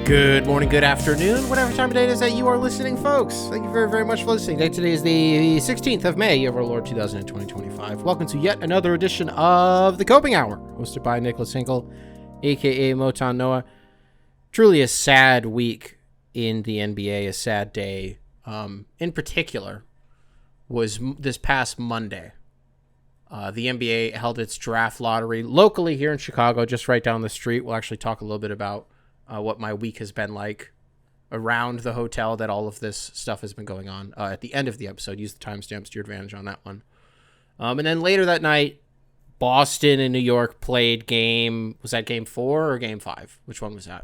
Good morning, good afternoon, whatever time of day it is that you are listening, folks. Thank you very, very much for listening. Today is the 16th of May of our Lord 2025. Welcome to yet another edition of the Coping Hour, hosted by Nicholas Hinkle, a.k.a. Moton Noah. Truly a sad week in the NBA, a sad day. In particular, was this past Monday. The NBA held its draft lottery locally here in Chicago, just right down the street. We'll actually talk a little bit about what my week has been like around the hotel that all of this stuff has been going on at the end of the episode. Use the timestamps to your advantage on that one. And then later that night, Boston and New York played was that game 4 or game 5? Which one was that?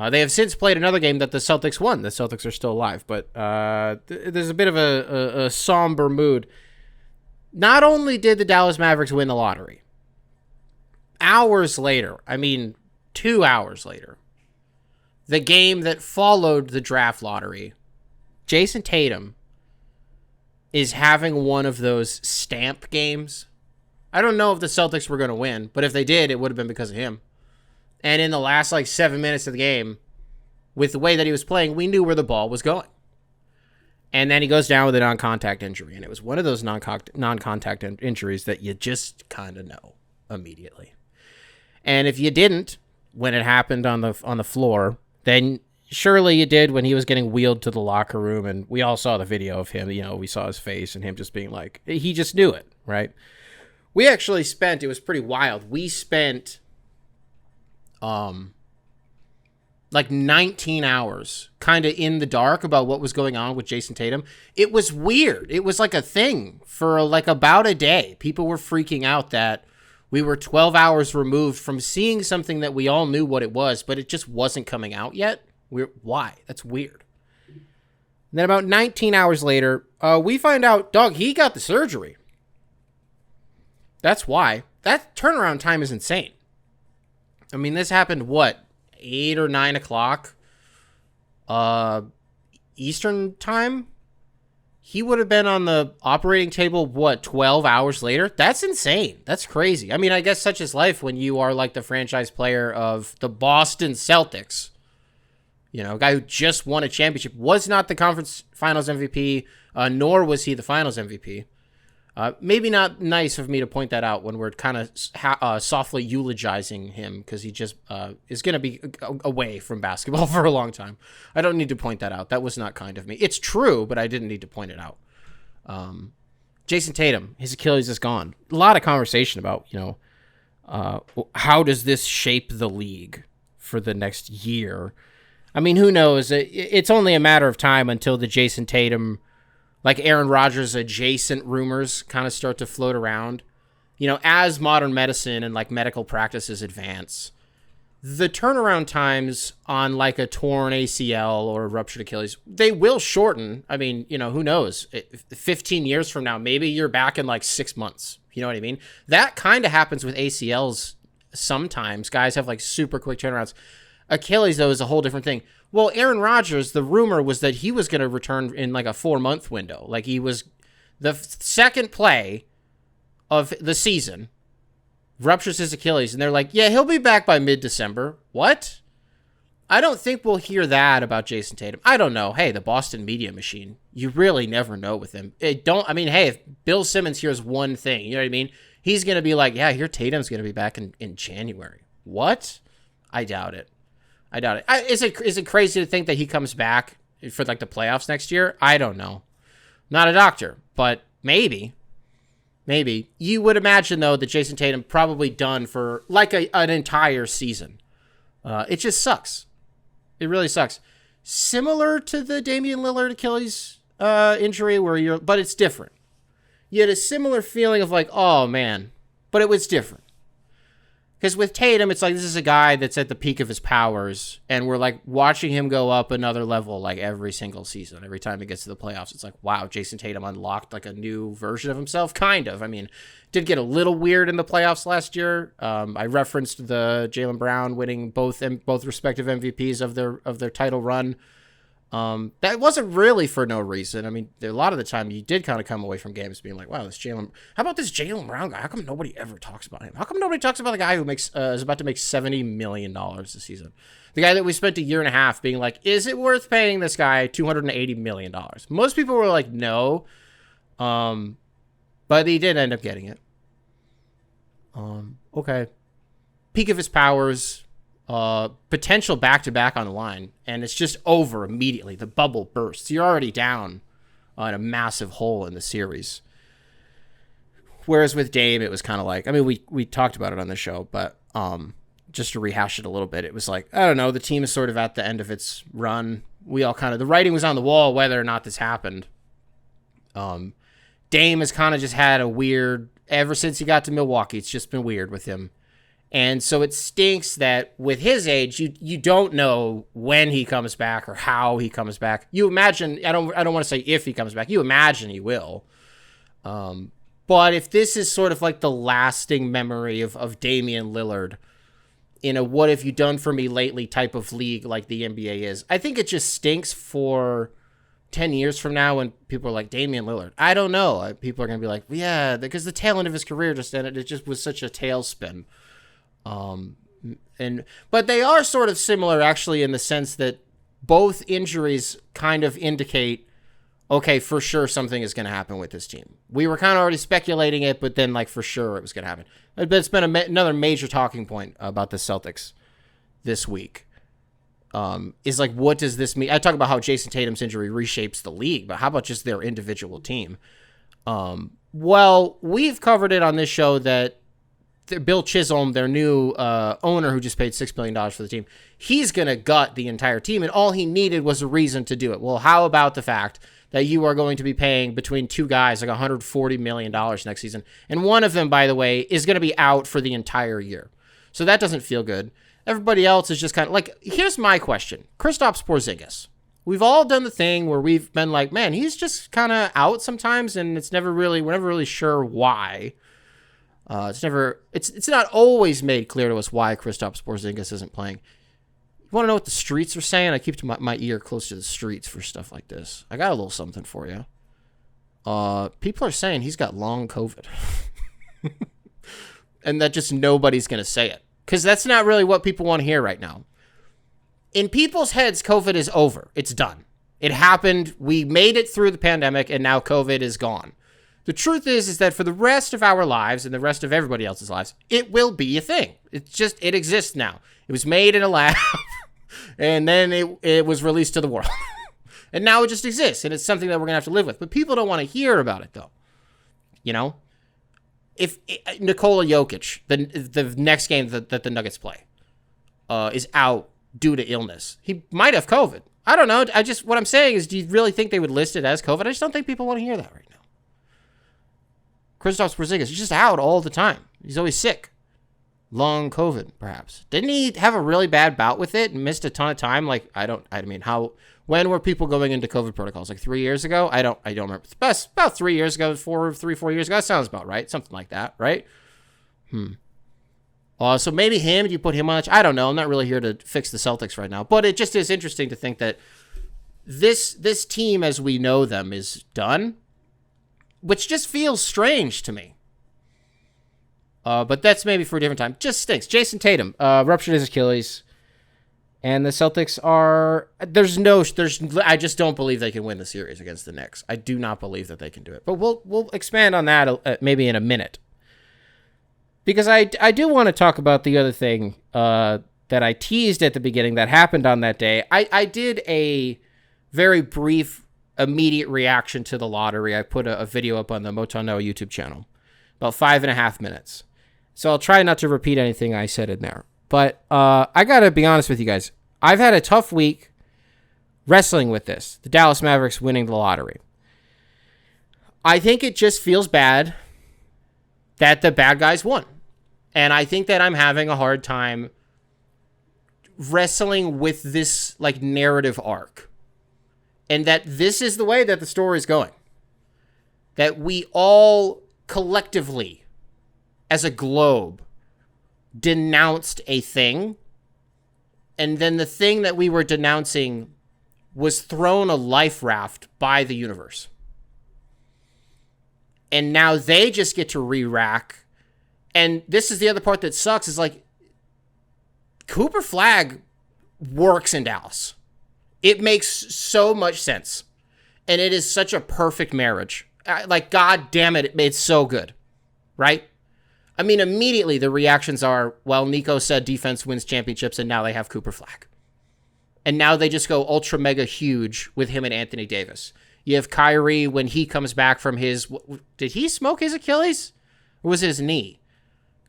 They have since played another game that the Celtics won. The Celtics are still alive, but there's a bit of a somber mood. Not only did the Dallas Mavericks win the lottery, hours later, 2 hours later, the game that followed the draft lottery, Jason Tatum is having one of those stamp games. I don't know if the Celtics were going to win, but if they did, it would have been because of him. And in the last 7 minutes of the game, with the way that he was playing, we knew where the ball was going. And then he goes down with a non-contact injury, and it was one of those non-contact injuries that you just kind of know immediately. And if you didn't, when it happened on the floor, then surely you did when he was getting wheeled to the locker room, and we all saw the video of him. We saw his face and him just being like, he just knew it, right? We actually spent, it was pretty wild. We spent 19 hours kind of in the dark about what was going on with Jason Tatum. It was weird. It was like a thing for about a day. People were freaking out that we were 12 hours removed from seeing something that we all knew what it was, but it just wasn't coming out yet. Why? That's weird. And then about 19 hours later, we find out, dog, he got the surgery. That's why. That turnaround time is insane. This happened, 8 or 9 o'clock Eastern time? He would have been on the operating table, 12 hours later? That's insane. That's crazy. I guess such is life when you are the franchise player of the Boston Celtics. A guy who just won a championship, was not the conference finals MVP, nor was he the finals MVP. Maybe not nice of me to point that out when we're kind of softly eulogizing him because he just is going to be away from basketball for a long time. I don't need to point that out. That was not kind of me. It's true, but I didn't need to point it out. Jason Tatum, his Achilles is gone. A lot of conversation about, how does this shape the league for the next year? Who knows? It's only a matter of time until the Jason Tatum, Aaron Rodgers adjacent rumors kind of start to float around. As modern medicine and medical practices advance, the turnaround times on a torn ACL or a ruptured Achilles, they will shorten. Who knows? 15 years from now, maybe you're back in 6 months. You know what I mean? That kind of happens with ACLs sometimes. Guys have super quick turnarounds. Achilles, though, is a whole different thing. Well, Aaron Rodgers, the rumor was that he was going to return in a 4-month window. He was the second play of the season, ruptures his Achilles, and they're like, yeah, he'll be back by mid-December. What? I don't think we'll hear that about Jason Tatum. I don't know. Hey, the Boston media machine, you really never know with him. Hey, if Bill Simmons hears one thing, you know what I mean? He's going to be like, yeah, here Tatum's going to be back in January. What? I doubt it. Is it crazy to think that he comes back for the playoffs next year? I don't know. Not a doctor, but maybe. You would imagine, though, that Jason Tatum probably done for an entire season. It just sucks. It really sucks. Similar to the Damian Lillard Achilles injury but it's different. You had a similar feeling of oh man, but it was different. Because with Tatum, it's this is a guy that's at the peak of his powers, and we're watching him go up another level every single season. Every time he gets to the playoffs, it's wow, Jason Tatum unlocked a new version of himself, kind of. Did get a little weird in the playoffs last year. I referenced the Jalen Brown winning both respective MVPs of their title run. That wasn't really for no reason. I mean, a lot of the time you did kind of come away from games being like, wow, this Jalen, how about this Jalen Brown guy? How come nobody ever talks about him? How come nobody talks about the guy who is about to make $70 million this season? The guy that we spent a year and a half being like, is it worth paying this guy $280 million? Most people were like, no. But he did end up getting it. Okay. Peak of his powers, potential back-to-back on the line, and it's just over immediately. The bubble bursts. You're already down on a massive hole in the series. Whereas with Dame, it was kind of like, I mean, we talked about it on the show, but just to rehash it a little bit, it was like, I don't know, the team is sort of at the end of its run. We all kind of, the writing was on the wall whether or not this happened. Dame has kind of just had a weird, ever since he got to Milwaukee, it's just been weird with him. And so it stinks that with his age, you don't know when he comes back or how he comes back. You imagine, I don't want to say if he comes back, you imagine he will. But if this is sort of like the lasting memory of Damian Lillard in a what have you done for me lately type of league like the NBA is, I think it just stinks for 10 years from now when people are like, Damian Lillard. I don't know. People are going to be like, yeah, because the tail end of his career just ended. It just was such a tailspin. But they are sort of similar actually in the sense that both injuries kind of indicate, okay, for sure something is going to happen with this team. We were kind of already speculating it, but then like for sure it was going to happen. But it's been another major talking point about the Celtics this week. Is like, what does this mean? I talk about how Jason Tatum's injury reshapes the league, but how about just their individual team? Well, we've covered it on this show that Bill Chisholm, their new owner who just paid $6 million for the team, he's going to gut the entire team, and all he needed was a reason to do it. Well, how about the fact that you are going to be paying between two guys like $140 million next season, and one of them, by the way, is going to be out for the entire year. So that doesn't feel good. Everybody else is just kind of like, here's my question. Kristaps Porzingis. We've all done the thing where we've been like, man, he's just kind of out sometimes, and we're never really sure why. It's not always made clear to us why Kristaps Porzingis isn't playing. You want to know what the streets are saying? I keep my ear close to the streets for stuff like this. I got a little something for you. People are saying he's got long COVID. And that just nobody's going to say it. Because that's not really what people want to hear right now. In people's heads, COVID is over. It's done. It happened. We made it through the pandemic, and now COVID is gone. The truth is that for the rest of our lives and the rest of everybody else's lives, it will be a thing. It exists now. It was made in a lab, and then it was released to the world. And now it just exists, and it's something that we're going to have to live with. But people don't want to hear about it, though. You know? If Nikola Jokic, the next game that the Nuggets play, is out due to illness, he might have COVID. I don't know. What I'm saying is, do you really think they would list it as COVID? I just don't think people want to hear that right now. Kristaps Porzingis, he's just out all the time. He's always sick. Long COVID, perhaps. Didn't he have a really bad bout with it and missed a ton of time? Like, when were people going into COVID protocols? Like 3 years ago? I don't remember. It's about 3 years ago, 4 years ago. That sounds about right. Something like that, right? So maybe him, do you put him on? I don't know. I'm not really here to fix the Celtics right now. But it just is interesting to think that this team as we know them is done, which just feels strange to me. But that's maybe for a different time. Just stinks. Jason Tatum ruptured his Achilles. And the Celtics I just don't believe they can win the series against the Knicks. I do not believe that they can do it. But we'll expand on that maybe in a minute. Because I do want to talk about the other thing that I teased at the beginning that happened on that day. I did a very brief, immediate reaction to the lottery. I put a video up on the Motono YouTube channel, about 5.5 minutes. So I'll try not to repeat anything I said in there. But I got to be honest with you guys. I've had a tough week wrestling with this. The Dallas Mavericks winning the lottery. I think it just feels bad that the bad guys won. And I think that I'm having a hard time wrestling with this like narrative arc. And that this is the way that the story is going. That we all collectively, as a globe, denounced a thing, and then the thing that we were denouncing was thrown a life raft by the universe. And now they just get to re-rack. And this is the other part that sucks, is like, Cooper Flagg works in Dallas. It makes so much sense. And it is such a perfect marriage. Like, God damn it, it's so good. Right? I mean, immediately the reactions are, well, Nico said defense wins championships, and now they have Cooper Flagg. And now they just go ultra mega huge with him and Anthony Davis. You have Kyrie when he comes back from his... Did he smoke his Achilles? Or was it his knee?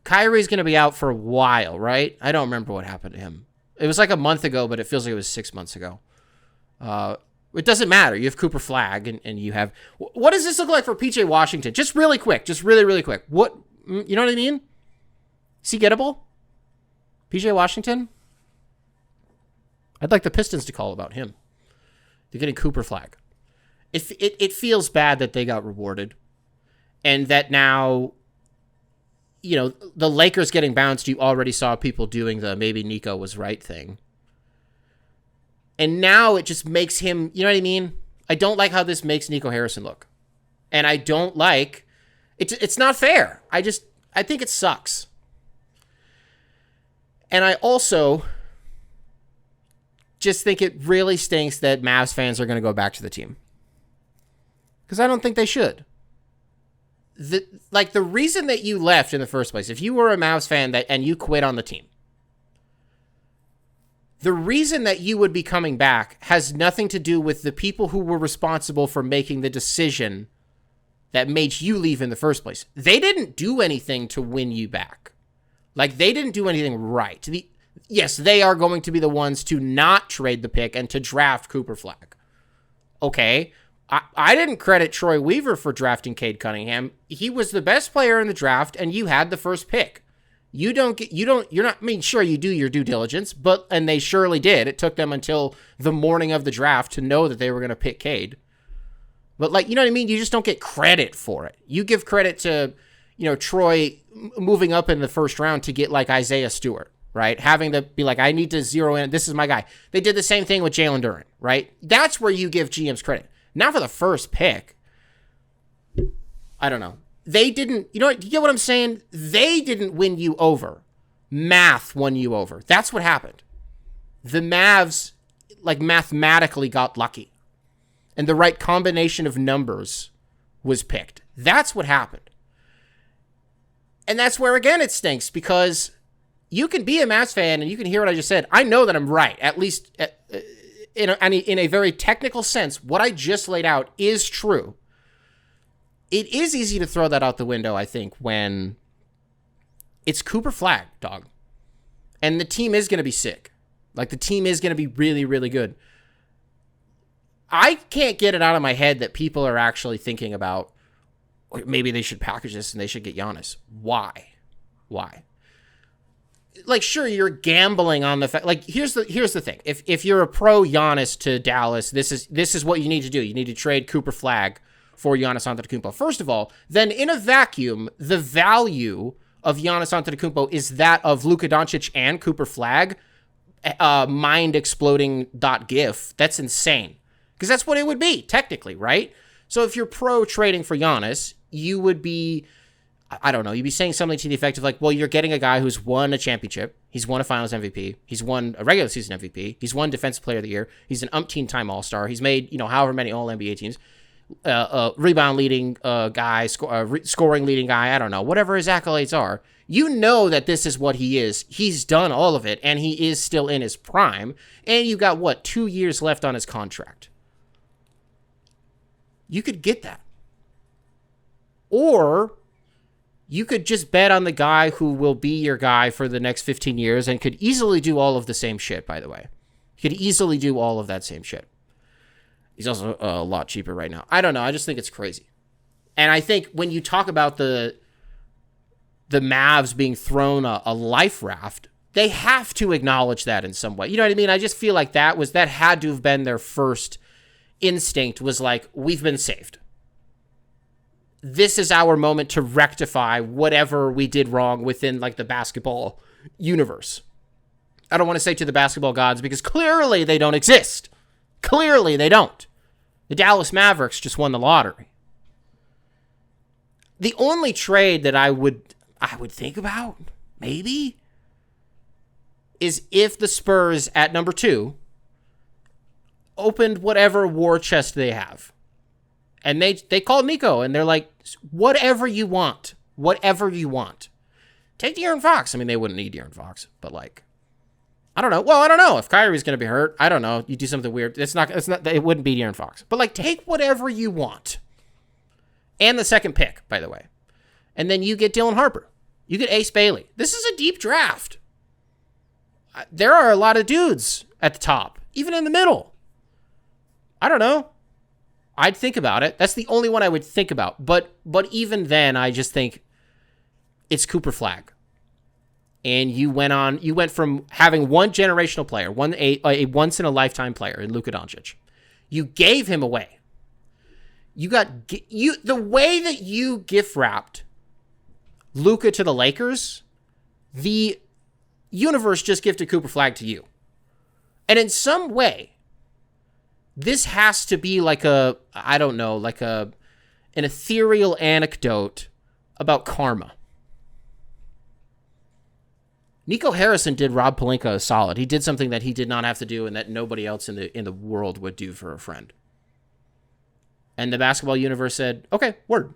Kyrie's going to be out for a while, right? I don't remember what happened to him. It was like a month ago, but it feels like it was 6 months ago. It doesn't matter. You have Cooper Flagg, and you have... What does this look like for PJ Washington? Just really quick. Just really, really quick. What... You know what I mean? Is he gettable? PJ Washington? I'd like the Pistons to call about him. They're getting Cooper Flagg. It feels bad that they got rewarded. And that now, you know, the Lakers getting bounced, you already saw people doing the maybe Nico was right thing. And now it just makes him, you know what I mean? I don't like how this makes Nico Harrison look. And I don't like, it's not fair. I think it sucks. And I also just think it really stinks that Mavs fans are going to go back to the team. Because I don't think they should. The reason that you left in the first place, if you were a Mavs fan and you quit on the team, the reason that you would be coming back has nothing to do with the people who were responsible for making the decision that made you leave in the first place. They didn't do anything to win you back. Like, they didn't do anything right. Yes, they are going to be the ones to not trade the pick and to draft Cooper Flagg. Okay. I didn't credit Troy Weaver for drafting Cade Cunningham. He was the best player in the draft, and you had the first pick. You're not, I mean, sure, you do your due diligence, and they surely did. It took them until the morning of the draft to know that they were going to pick Cade. But, like, you know what I mean? You just don't get credit for it. You give credit to, you know, Troy moving up in the first round to get, like, Isaiah Stewart, right? Having to be like, I need to zero in. This is my guy. They did the same thing with Jalen Duren, right? That's where you give GMs credit. Now for the first pick, I don't know. They didn't, you get what I'm saying? They didn't win you over. Math won you over. That's what happened. The Mavs, like, mathematically got lucky. And the right combination of numbers was picked. That's what happened. And that's where, again, it stinks, because you can be a Mavs fan and you can hear what I just said. I know that I'm right, at least in a very technical sense. What I just laid out is true. It is easy to throw that out the window, I think, when it's Cooper Flagg, dog. And the team is going to be sick. Like, the team is going to be really, really good. I can't get it out of my head that people are actually thinking about maybe they should package this and they should get Giannis. Why? Like, sure, you're gambling on the fact. Like, here's the thing. If you're a pro Giannis to Dallas, this is what you need to do. You need to trade Cooper Flagg for Giannis Antetokounmpo. First of all, then in a vacuum, the value of Giannis Antetokounmpo is that of Luka Doncic and Cooper Flagg. Mind exploding .gif. That's insane. Because that's what it would be, technically, right? So if you're pro trading for Giannis, you would be, I don't know, you'd be saying something to the effect of like, well, you're getting a guy who's won a championship. He's won a finals MVP. He's won a regular season MVP. He's won defensive player of the year. He's an umpteen-time all-star. He's made, however many all-NBA teams. Rebound leading guy, scoring leading guy, I don't know, whatever his accolades are. You know that this is what he is. He's done all of it, and he is still in his prime. And you've got, 2 years left on his contract. You could get that. Or you could just bet on the guy who will be your guy for the next 15 years and could easily do all of the same shit, by the way. He could easily do all of that same shit. He's also a lot cheaper right now. I don't know. I just think it's crazy. And I think when you talk about the Mavs being thrown a life raft, they have to acknowledge that in some way. You know what I mean? I just feel like that had to have been their first instinct, was like, we've been saved. This is our moment to rectify whatever we did wrong within, like, the basketball universe. I don't want to say to the basketball gods, because clearly they don't exist. Clearly, they don't. The Dallas Mavericks just won the lottery. The only trade that I would think about, maybe, is if the Spurs at number 2 opened whatever war chest they have. And they called Nico, and they're like, whatever you want. Whatever you want. Take De'Aaron Fox. I mean, they wouldn't need De'Aaron Fox, but like, I don't know. Well, I don't know. If Kyrie's going to be hurt, I don't know. You do something weird. It wouldn't be De'Aaron Fox. But like, take whatever you want. And the second pick, by the way. And then you get Dylan Harper. You get Ace Bailey. This is a deep draft. There are a lot of dudes at the top, even in the middle. I don't know. I'd think about it. That's the only one I would think about. But even then, I just think it's Cooper Flagg. And you went from having one generational player, a once in a lifetime player in Luka Doncic. You gave him away. The way that you gift wrapped Luka to the Lakers, the universe just gifted Cooper Flagg to you. And in some way, this has to be like an ethereal anecdote about karma. Nico Harrison did Rob Pelinka a solid. He did something that he did not have to do and that nobody else in the world would do for a friend. And the basketball universe said, okay, word.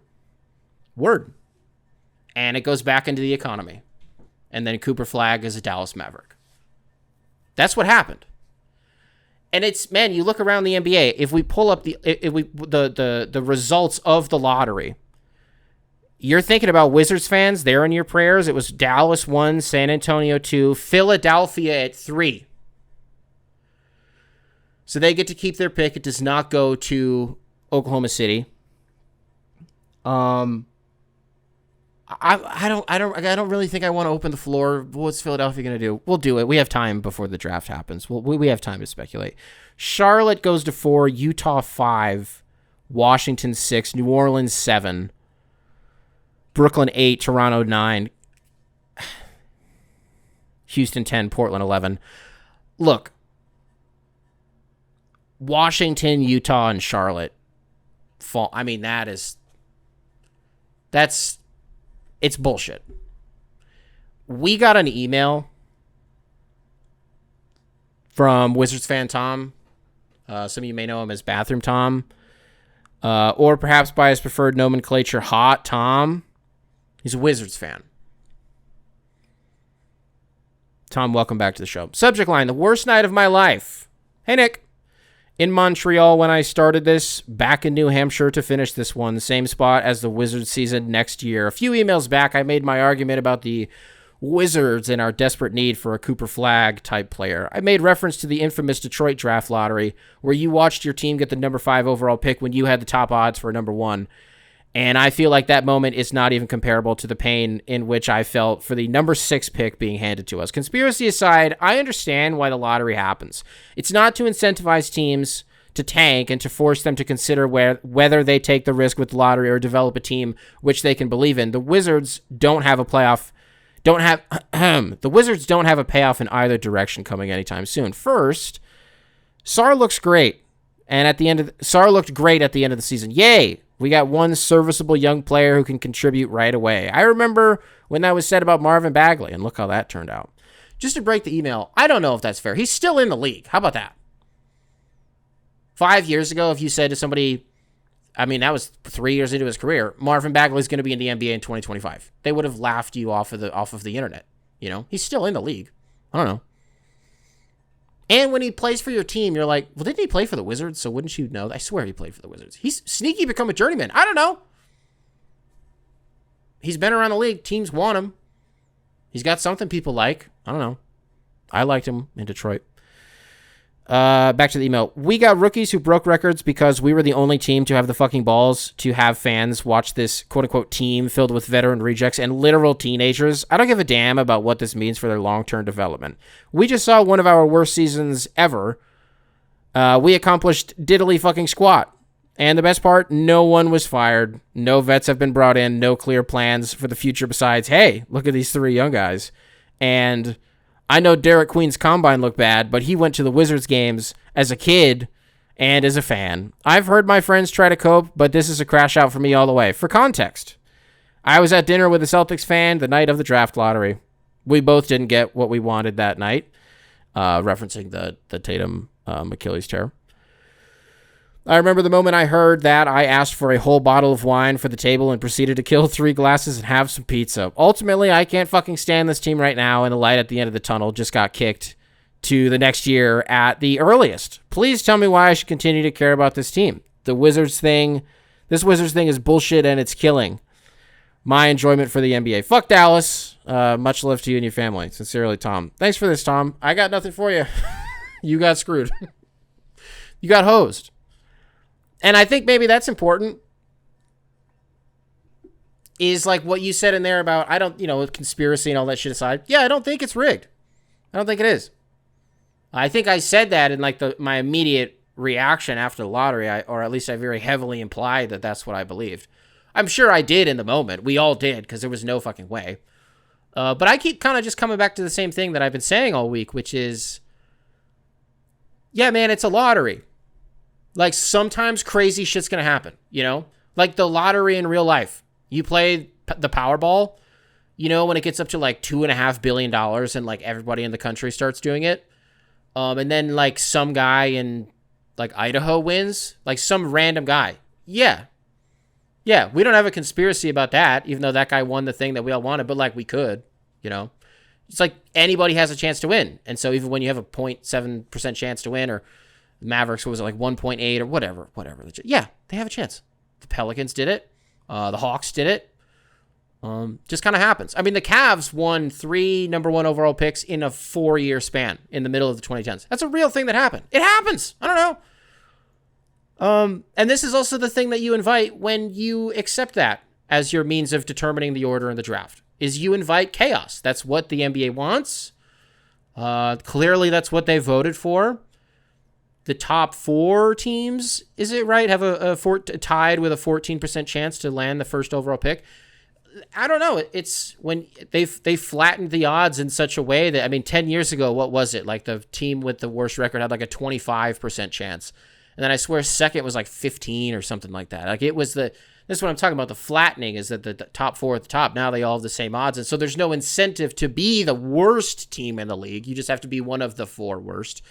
And it goes back into the economy. And then Cooper Flagg is a Dallas Maverick. That's what happened. And it's, man, you look around the NBA, if we pull up the results of the lottery, you're thinking about Wizards fans, they're in your prayers. It was Dallas 1, San Antonio 2, Philadelphia at 3. So they get to keep their pick. It does not go to Oklahoma City. I don't really think I want to open the floor. What's Philadelphia going to do? We'll do it. We have time before the draft happens. We have time to speculate. Charlotte goes to 4, Utah 5, Washington 6, New Orleans 7, Brooklyn 8, Toronto 9, Houston 10, Portland 11. Look, Washington, Utah, and Charlotte fall. I mean, it's bullshit. We got an email from Wizards fan Tom. Some of you may know him as Bathroom Tom. Or perhaps by his preferred nomenclature, Hot Tom. He's a Wizards fan. Tom, welcome back to the show. Subject line, the worst night of my life. Hey, Nick. In Montreal when I started this, back in New Hampshire to finish this one, same spot as the Wizards season next year. A few emails back, I made my argument about the Wizards and our desperate need for a Cooper Flagg type player. I made reference to the infamous Detroit draft lottery where you watched your team get the number 5 overall pick when you had the top odds for number 1. And I feel like that moment is not even comparable to the pain in which I felt for the number 6 pick being handed to us. Conspiracy aside, I understand why the lottery happens. It's not to incentivize teams to tank and to force them to consider whether they take the risk with the lottery or develop a team which they can believe in. The Wizards don't have a payoff in either direction coming anytime soon. First, Sarr looks great. And Sarr looked great at the end of the season. Yay! We got one serviceable young player who can contribute right away. I remember when that was said about Marvin Bagley, and look how that turned out. Just to break the email, I don't know if that's fair. He's still in the league. How about that? 5 years ago, if you said to somebody, I mean, that was 3 years into his career, Marvin Bagley's going to be in the NBA in 2025. They would have laughed you off of the internet. You know, he's still in the league. I don't know. And when he plays for your team, you're like, well, didn't he play for the Wizards? So wouldn't you know? I swear he played for the Wizards. He's sneaky become a journeyman. I don't know. He's been around the league. Teams want him. He's got something people like. I don't know. I liked him in Detroit. Back to the email. We got rookies who broke records because we were the only team to have the fucking balls to have fans watch this quote-unquote team filled with veteran rejects and literal teenagers. I don't give a damn about what this means for their long-term development. We just saw one of our worst seasons ever. We accomplished diddly fucking squat. And the best part, no one was fired. No vets have been brought in. No clear plans for the future besides, hey, look at these 3 young guys. And I know Derek Queen's combine looked bad, but he went to the Wizards games as a kid And as a fan, I've heard my friends try to cope, but this is a crash out for me all the way. For context, I was at dinner with a Celtics fan the night of the draft lottery. We both didn't get what we wanted that night, referencing the Tatum Achilles tear. I remember the moment I heard that, I asked for a whole bottle of wine for the table and proceeded to kill 3 glasses and have some pizza. Ultimately, I can't fucking stand this team right now, and the light at the end of the tunnel just got kicked to the next year at the earliest. Please tell me why I should continue to care about this team. This Wizards thing is bullshit and it's killing my enjoyment for the NBA. Fuck Dallas. Much love to you and your family. Sincerely, Tom. Thanks for this, Tom. I got nothing for you. You got screwed. You got hosed. And I think maybe that's important. Is like what you said in there about, I don't, with conspiracy and all that shit aside. Yeah, I don't think it's rigged. I don't think it is. I think I said that in like my immediate reaction after the lottery, or at least I very heavily implied that that's what I believed. I'm sure I did in the moment. We all did, because there was no fucking way. But I keep kind of just coming back to the same thing that I've been saying all week, which is, yeah, man, it's a lottery. Like, sometimes crazy shit's going to happen, Like the lottery in real life. You play the Powerball, when it gets up to like $2.5 billion and like everybody in the country starts doing it. And then like some guy in like Idaho wins, like some random guy. Yeah. Yeah, we don't have a conspiracy about that, even though that guy won the thing that we all wanted, but like we could, It's like anybody has a chance to win. And so even when you have a 0.7% chance to win, or Mavericks, what was it, like 1.8 or whatever. Yeah, they have a chance. The Pelicans did it. The Hawks did it. Just kind of happens. I mean, the Cavs won 3 number 1 overall picks in a 4-year span in the middle of the 2010s. That's a real thing that happened. It happens. I don't know. And this is also the thing that you invite when you accept that as your means of determining the order in the draft, is you invite chaos. That's what the NBA wants. Clearly, that's what they voted for. The top 4 teams, is it right, have tied with a 14% chance to land the first overall pick. I don't know. It's when they flattened the odds in such a way that, 10 years ago, what was it? Like the team with the worst record had like a 25% chance. And then I swear second was like 15 or something like that. Like it was this is what I'm talking about. The flattening is that the top 4 at the top, now they all have the same odds. And so there's no incentive to be the worst team in the league. You just have to be one of the 4 worst.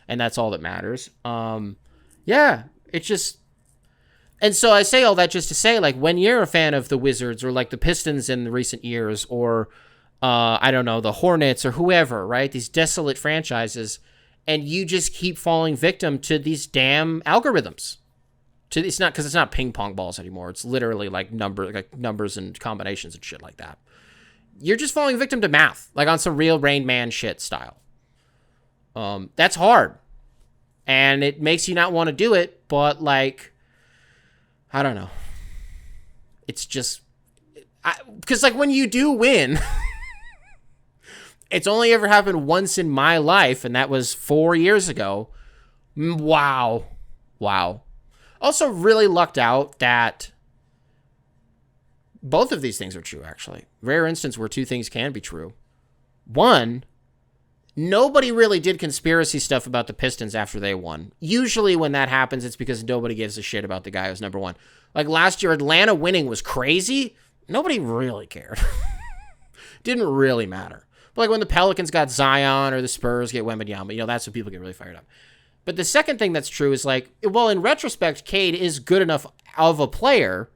And that's all that matters. Yeah, it's just... And so I say all that just to say, like, when you're a fan of the Wizards or like the Pistons in the recent years, or I don't know, the Hornets or whoever, right? These desolate franchises, and you just keep falling victim to these damn algorithms. It's not because it's not ping pong balls anymore. It's literally like numbers and combinations and shit like that. You're just falling victim to math, like on some real Rain Man shit style. That's hard, and it makes you not want to do it. But like, I don't know. It's just because like when you do win, it's only ever happened once in my life, and that was 4 years ago. Wow. Also, really lucked out that both of these things are true, actually. Rare instance where 2 things can be true. One, nobody really did conspiracy stuff about the Pistons after they won. Usually when that happens, it's because nobody gives a shit about the guy who's number 1. Like last year, Atlanta winning was crazy. Nobody really cared. Didn't really matter. But like when the Pelicans got Zion or the Spurs get Wembanyama, that's when people get really fired up. But the second thing that's true is like, well, in retrospect, Cade is good enough of a player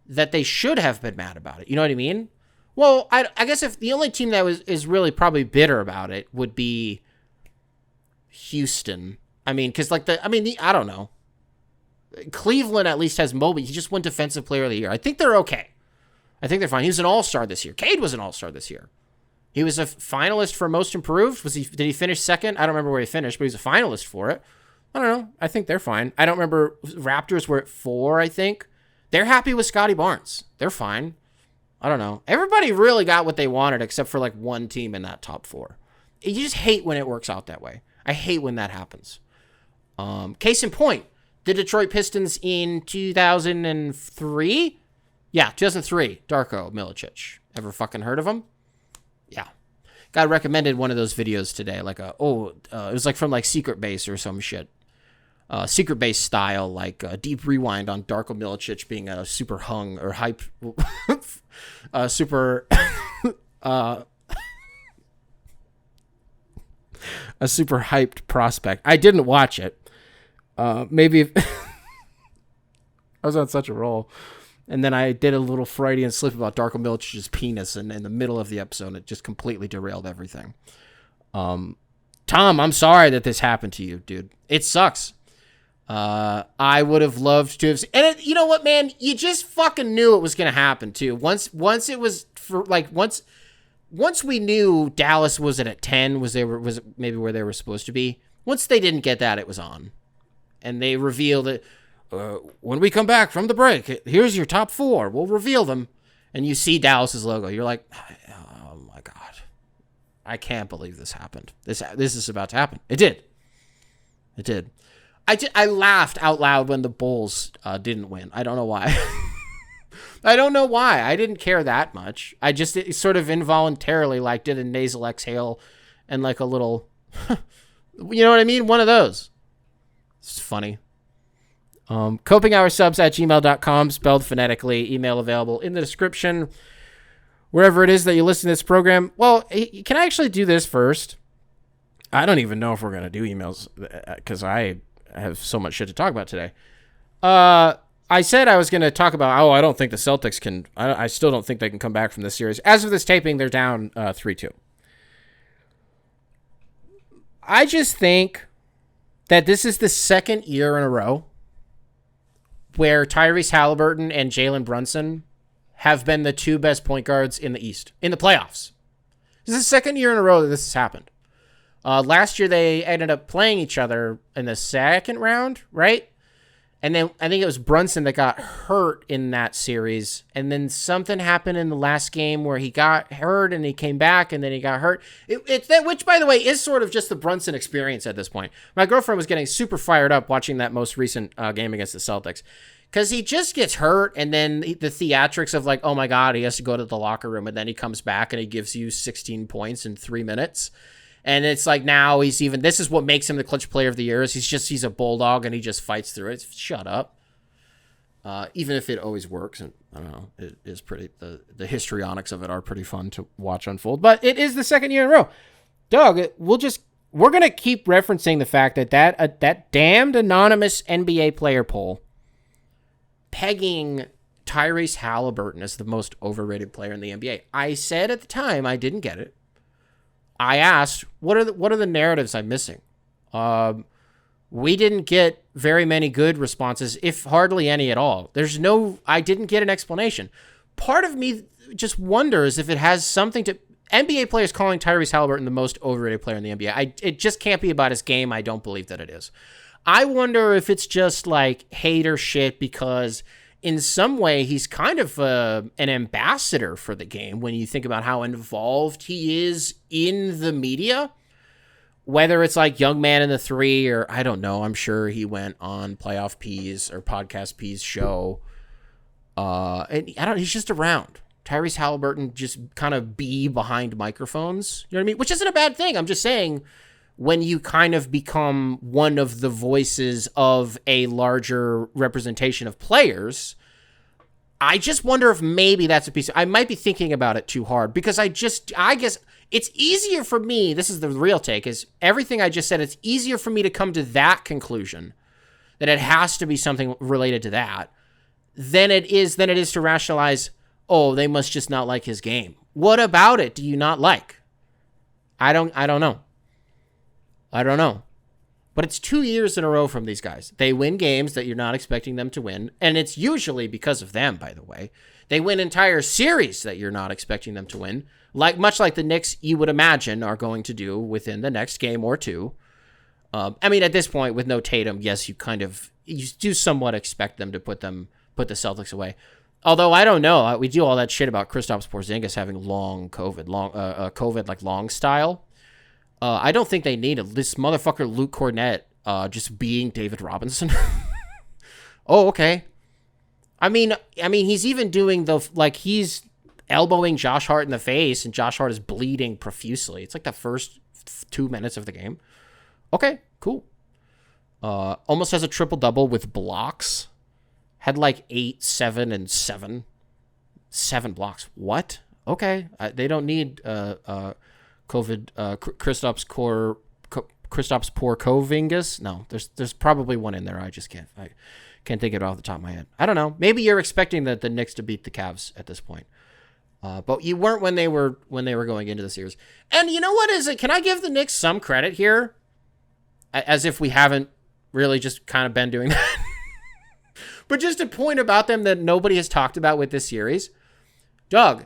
that they should have been mad about it. You know what I mean? Well, I guess if the only team that is really probably bitter about it would be Houston. Because I don't know. Cleveland at least has Mobley. He just won Defensive Player of the Year. I think they're okay. I think they're fine. He was an all-star this year. Cade was an all-star this year. He was a finalist for Most Improved. Did he finish second? I don't remember where he finished, but he was a finalist for it. I don't know. I think they're fine. I don't remember. Raptors were at 4, I think. They're happy with Scotty Barnes. They're fine. I don't know. Everybody really got what they wanted except for like one team in that top 4. You just hate when it works out that way. I hate when that happens. Case in point, the Detroit Pistons in 2003? Yeah, 2003. Darko Milicic. Ever fucking heard of him? Yeah. Got recommended one of those videos today. Like it was like from like Secret Base or some shit. secret base style, like deep rewind on Darko Milicic being a super hung or hype, super, a super hyped prospect. I didn't watch it. Maybe if I was on such a roll. And then I did a little Freudian slip about Darko Milicic's penis in the middle of the episode. It just completely derailed everything. Tom, I'm sorry that this happened to you, dude. It sucks. I would have loved to have seen, and you know what, man? You just fucking knew it was going to happen too. Once it was for like once we knew Dallas was at 10, was maybe where they were supposed to be. Once they didn't get that, it was on, and they revealed it. When we come back from the break, here's your top 4. We'll reveal them, and you see Dallas's logo. You're like, oh my god, I can't believe this happened. This is about to happen. It did. It did. I laughed out loud when the Bulls didn't win. I don't know why. I don't know why. I didn't care that much. I just sort of involuntarily like did a nasal exhale and like a little, you know what I mean? One of those. It's funny. copingoursubs@gmail.com, spelled phonetically. Email available in the description. Wherever it is that you listen to this program. Well, can I actually do this first? I don't even know if we're going to do emails because I have so much shit to talk about today. I said I was going to talk about, I don't think the Celtics can, I still don't think they can come back from this series. As of this taping, they're down 3-2. I just think that this is the second year in a row where Tyrese Haliburton and Jalen Brunson have been the 2 best point guards in the East, in the playoffs. This is the second year in a row that this has happened. Last year, they ended up playing each other in the second round, right? And then I think it was Brunson that got hurt in that series. And then something happened in the last game where he got hurt and he came back and then he got hurt. Which, by the way, is sort of just the Brunson experience at this point. My girlfriend was getting super fired up watching that most recent game against the Celtics. Because he just gets hurt, and then the theatrics of like, oh my God, he has to go to the locker room, and then he comes back and he gives you 16 points in 3 minutes. And it's like now this is what makes him the clutch player of the year, is he's a bulldog and he just fights through it. Shut up. Even if it always works, and I don't know, it is pretty, the histrionics of it are pretty fun to watch unfold. But it is the second year in a row. Doug, we're going to keep referencing the fact that damned anonymous NBA player poll pegging Tyrese Haliburton as the most overrated player in the NBA. I said at the time I didn't get it. I asked, what are the narratives I'm missing? We didn't get very many good responses, if hardly any at all. I didn't get an explanation. Part of me just wonders if it has something to, NBA players calling Tyrese Haliburton the most overrated player in the NBA. It just can't be about his game. I don't believe that it is. I wonder if it's just like hater shit because in some way he's kind of an ambassador for the game when you think about how involved he is in the media. Whether it's like Young Man in the 3 or I don't know, I'm sure he went on Playoff P's or Podcast P's show. And he's just around. Tyrese Haliburton just kind of be behind microphones. You know what I mean? Which isn't a bad thing. I'm just saying, when you kind of become one of the voices of a larger representation of players, I just wonder if maybe that's a piece. I might be thinking about it too hard because I guess it's easier for me. This is the real take, is everything I just said. It's easier for me to come to that conclusion that it has to be something related to that than it is to rationalize, oh, they must just not like his game. What about it do you not like? I don't know. But it's 2 years in a row from these guys. They win games that you're not expecting them to win. And it's usually because of them, by the way. They win entire series that you're not expecting them to win. Much like the Knicks, you would imagine, are going to do within the next game or two. I mean, at this point, with no Tatum, yes, you do somewhat expect them to put the Celtics away. Although, I don't know. We do all that shit about Kristaps Porzingis having long COVID, like long style. I don't think they need this motherfucker Luke Cornett just being David Robinson. Oh, okay. I mean, he's even doing he's elbowing Josh Hart in the face, and Josh Hart is bleeding profusely. It's like the first 2 minutes of the game. Okay, cool. Almost has a triple-double with blocks. Had like 8, 7, and 7. 7 blocks. What? Okay. They don't need COVID. Kristaps Porzingis. No, there's probably one in there. I just can't think of it off the top of my head. I don't know. Maybe you're expecting the Knicks to beat the Cavs at this point. But you weren't when they were going into the series. And you know what is it? Can I give the Knicks some credit here? As if we haven't really just kind of been doing that. But just a point about them that nobody has talked about with this series. Doug,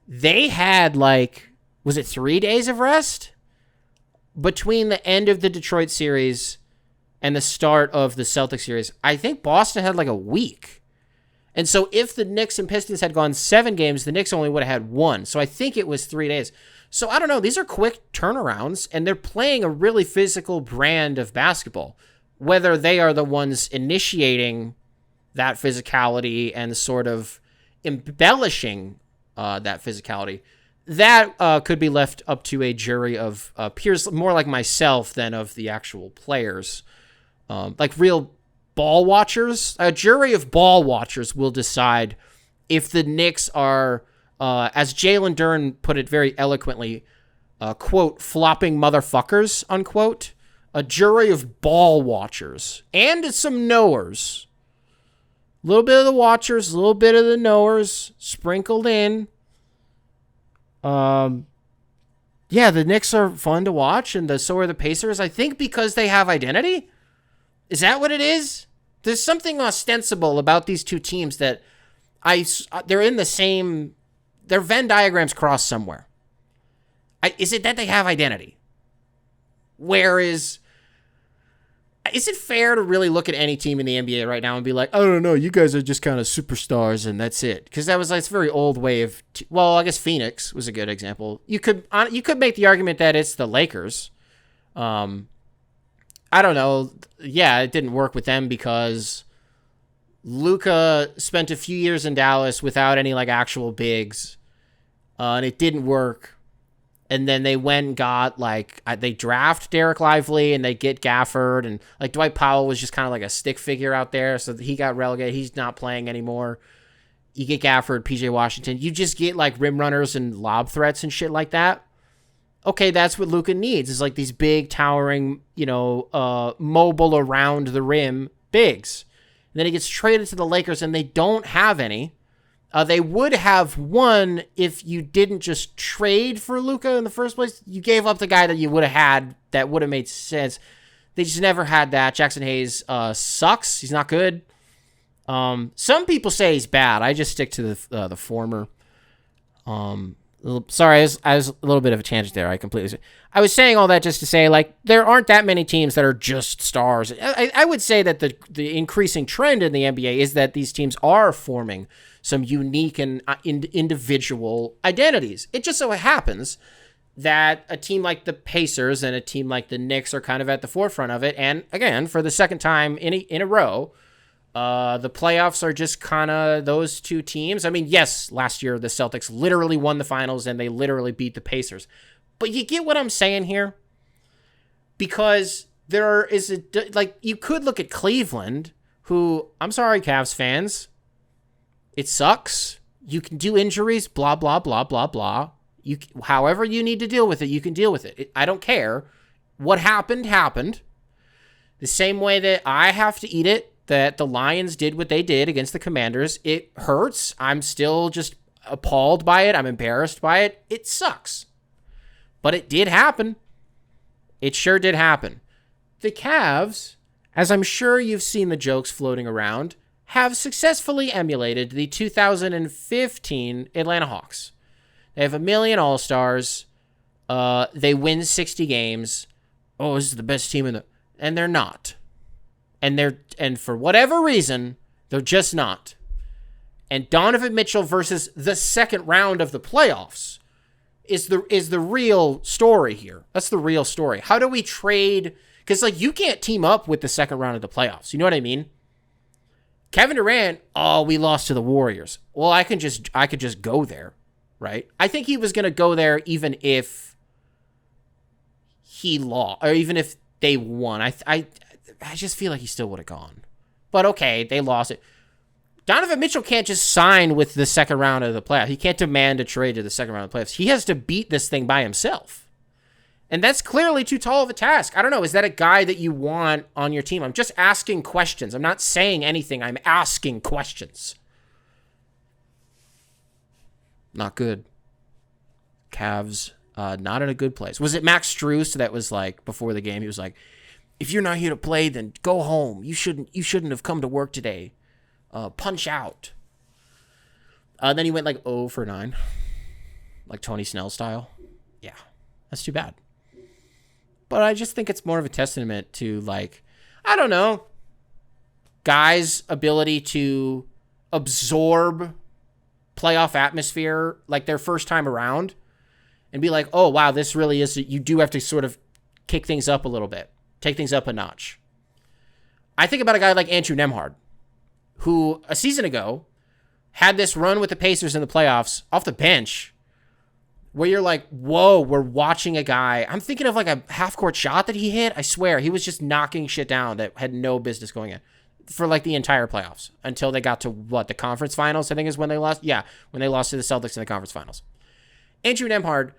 they had was it 3 days of rest? Between the end of the Detroit series and the start of the Celtics series. I think Boston had a week. And so if the Knicks and Pistons had gone 7 games, the Knicks only would have had 1. So I think it was 3 days. So I don't know. These are quick turnarounds, and they're playing a really physical brand of basketball. Whether they are the ones initiating that physicality and sort of embellishing that physicality, that could be left up to a jury of peers, more like myself than of the actual players. Like real ball watchers. A jury of ball watchers will decide if the Knicks are, as Jalen Duren put it very eloquently, quote, flopping motherfuckers, unquote. A jury of ball watchers and some knowers. A little bit of the watchers, a little bit of the knowers sprinkled in. Yeah, the Knicks are fun to watch, and so are the Pacers. I think because they have identity. Is that what it is? There's something ostensible about these two teams that they're in the same. Their Venn diagrams cross somewhere. Is it that they have identity? Whereas, is it fair to really look at any team in the NBA right now and be like, I don't know, you guys are just kind of superstars and that's it? Because that was it's a very old way of. Well, I guess Phoenix was a good example. You could make the argument that it's the Lakers. I don't know. Yeah, it didn't work with them because Luka spent a few years in Dallas without any actual bigs, and it didn't work. And then they went and got they draft Derek Lively and they get Gafford, and Dwight Powell was just kind of a stick figure out there, so he got relegated. He's not playing anymore. You get Gafford, PJ Washington. You just get rim runners and lob threats and shit like that. Okay, that's what Luka needs is these big, towering, mobile around the rim bigs. And then he gets traded to the Lakers and they don't have any. They would have one if you didn't just trade for Luka in the first place. You gave up the guy that you would have had that would have made sense. They just never had that. Jackson Hayes sucks. He's not good. Some people say he's bad. I just stick to the former. Sorry, I was a little bit of a tangent there. I was saying all that just to say, there aren't that many teams that are just stars. I would say that the increasing trend in the NBA is that these teams are forming some unique and individual identities. It just so happens that a team like the Pacers and a team like the Knicks are kind of at the forefront of it. And again, for the second time in a row, the playoffs are just kind of those two teams. I mean, yes, last year the Celtics literally won the finals and they literally beat the Pacers. But you get what I'm saying here? Because there is you could look at Cleveland, who, I'm sorry, Cavs fans, it sucks. You can do injuries, blah, blah, blah, blah, blah. However you need to deal with it, you can deal with it. I don't care. What happened, happened. The same way that I have to eat it, that the Lions did what they did against the Commanders. It hurts. I'm still just appalled by it. I'm embarrassed by it. It sucks. But it did happen. It sure did happen. The Cavs, as I'm sure you've seen the jokes floating around, have successfully emulated the 2015 Atlanta Hawks. They have 1 million All-Stars. They win 60 games. Oh, this is the best team in the... And they're not. And for whatever reason, they're just not. And Donovan Mitchell versus the second round of the playoffs is the real story here. That's the real story. How do we trade? Because you can't team up with the second round of the playoffs. You know what I mean? Kevin Durant, we lost to the Warriors. Well, I could just go there, right? I think he was going to go there even if he lost, or even if they won. I just feel like he still would have gone. But okay, they lost it. Donovan Mitchell can't just sign with the second round of the playoffs. He can't demand a trade to the second round of the playoffs. He has to beat this thing by himself. And that's clearly too tall of a task. I don't know. Is that a guy that you want on your team? I'm just asking questions. I'm not saying anything. I'm asking questions. Not good. Cavs, not in a good place. Was it Max Strus that was like, before the game, he was like, if you're not here to play, then go home. You shouldn't have come to work today. Punch out. Then he went like 0 for 9. Like Tony Snell style. Yeah, that's too bad. But I just think it's more of a testament to, like, I don't know, guys' ability to absorb playoff atmosphere like their first time around and be like, oh, wow, this really is, you do have to sort of kick things up a little bit, take things up a notch. I think about a guy like Andrew Nembhard, who a season ago had this run with the Pacers in the playoffs off the bench where you're like, whoa, we're watching a guy. I'm thinking of like a half-court shot that he hit. I swear, he was just knocking shit down that had no business going in for like the entire playoffs until they got to the conference finals, I think is when they lost. Yeah, when they lost to the Celtics in the conference finals. Andrew Nembhard,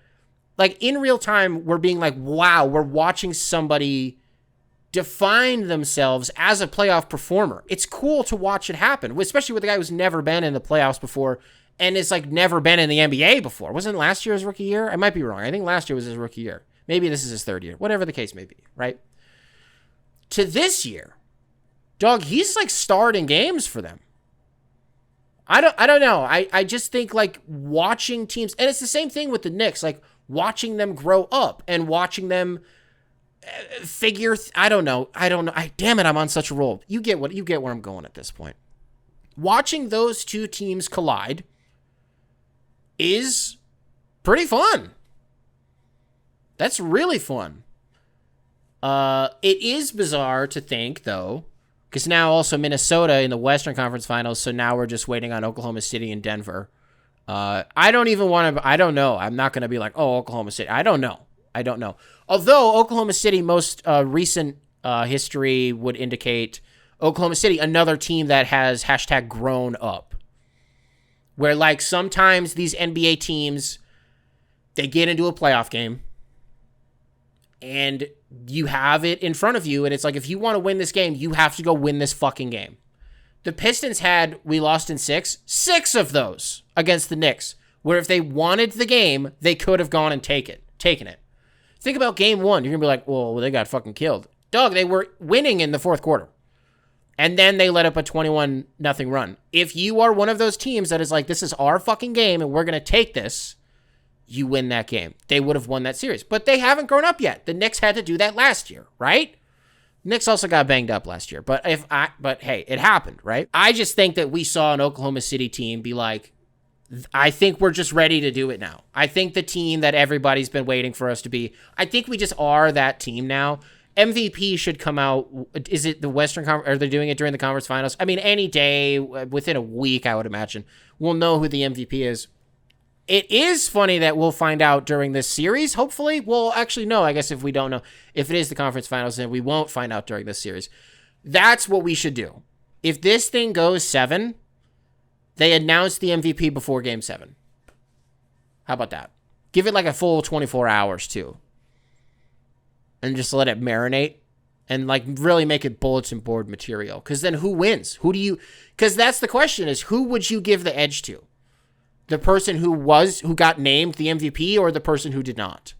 like in real time, we're being like, wow, we're watching somebody define themselves as a playoff performer. It's cool to watch it happen, especially with a guy who's never been in the playoffs before and is like never been in the NBA before. Wasn't last year his rookie year? I might be wrong. I think last year was his rookie year. Maybe this is his third year. Whatever the case may be, right? To this year, dog, he's like starting games for them. I don't know. I just think like watching teams, and it's the same thing with the Knicks, like watching them grow up and watching them figure. I don't know. Damn it, I'm on such a roll. You get where I'm going at this point. Watching those two teams collide is pretty fun. That's really fun. It is bizarre to think, though, because now also Minnesota in the Western Conference Finals, so now we're just waiting on Oklahoma City and Denver. I don't even want to, I don't know. I'm not going to be like, oh, Oklahoma City. I don't know. Although Oklahoma City, most recent history would indicate Oklahoma City, another team that has hashtag grown up. Where like sometimes these NBA teams, they get into a playoff game and you have it in front of you. And it's like, if you want to win this game, you have to go win this fucking game. The Pistons we lost in 6 of those against the Knicks, where if they wanted the game, they could have gone and taken it. Think about game 1. You're going to be like, well, they got fucking killed. Dog, they were winning in the fourth quarter. And then they let up a 21-0 run. If you are one of those teams that is like, this is our fucking game and we're going to take this, you win that game. They would have won that series. But they haven't grown up yet. The Knicks had to do that last year, right? Knicks also got banged up last year. But hey, it happened, right? I just think that we saw an Oklahoma City team be like, I think we're just ready to do it now. I think the team that everybody's been waiting for us to be, I think we just are that team now. MVP should come out. Is it the Western Conference? Are they doing it during the conference finals? I mean, any day, within a week, I would imagine, we'll know who the MVP is. It is funny that we'll find out during this series, hopefully. Well, actually, no, I guess if we don't know. If it is the conference finals, then we won't find out during this series. That's what we should do. If this thing goes 7, they announce the MVP before game 7. How about that? Give it like a full 24 hours, too. And just let it marinate and like really make it bulletin board material. Because then who wins? Because that's the question is, who would you give the edge to? The person who got named the MVP or the person who did not?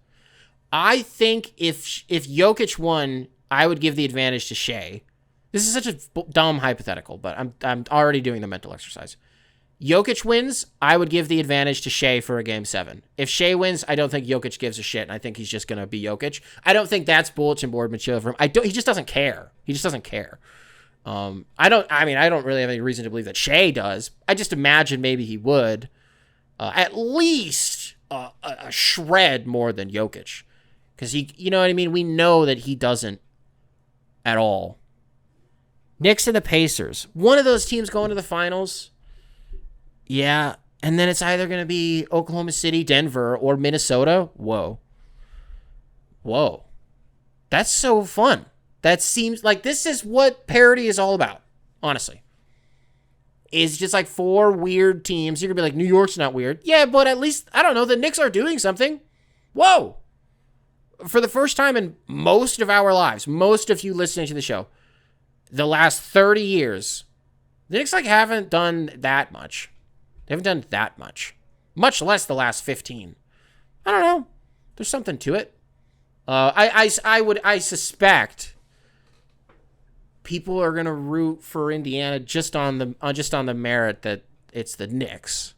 I think if Jokic won, I would give the advantage to Shea. This is such a dumb hypothetical, but I'm already doing the mental exercise. Jokic wins, I would give the advantage to Shea for a game 7. If Shea wins, I don't think Jokic gives a shit, and I think he's just going to be Jokic. I don't think that's bulletin board material for him. He just doesn't care. I don't really have any reason to believe that Shea does. I just imagine maybe he would. At least a shred more than Jokic. Because you know what I mean? We know that he doesn't at all. Knicks and the Pacers. One of those teams going to the finals. Yeah, and then it's either going to be Oklahoma City, Denver, or Minnesota. Whoa. That's so fun. That seems like this is what parody is all about, honestly. Is just like 4 weird teams. You're going to be like, New York's not weird. Yeah, but at least, I don't know, the Knicks are doing something. Whoa. For the first time in most of our lives, most of you listening to the show, the last 30 years, the Knicks haven't done that much. They haven't done that much. Much less the last 15. I don't know. There's something to it. I suspect people are gonna root for Indiana just on the merit that it's the Knicks,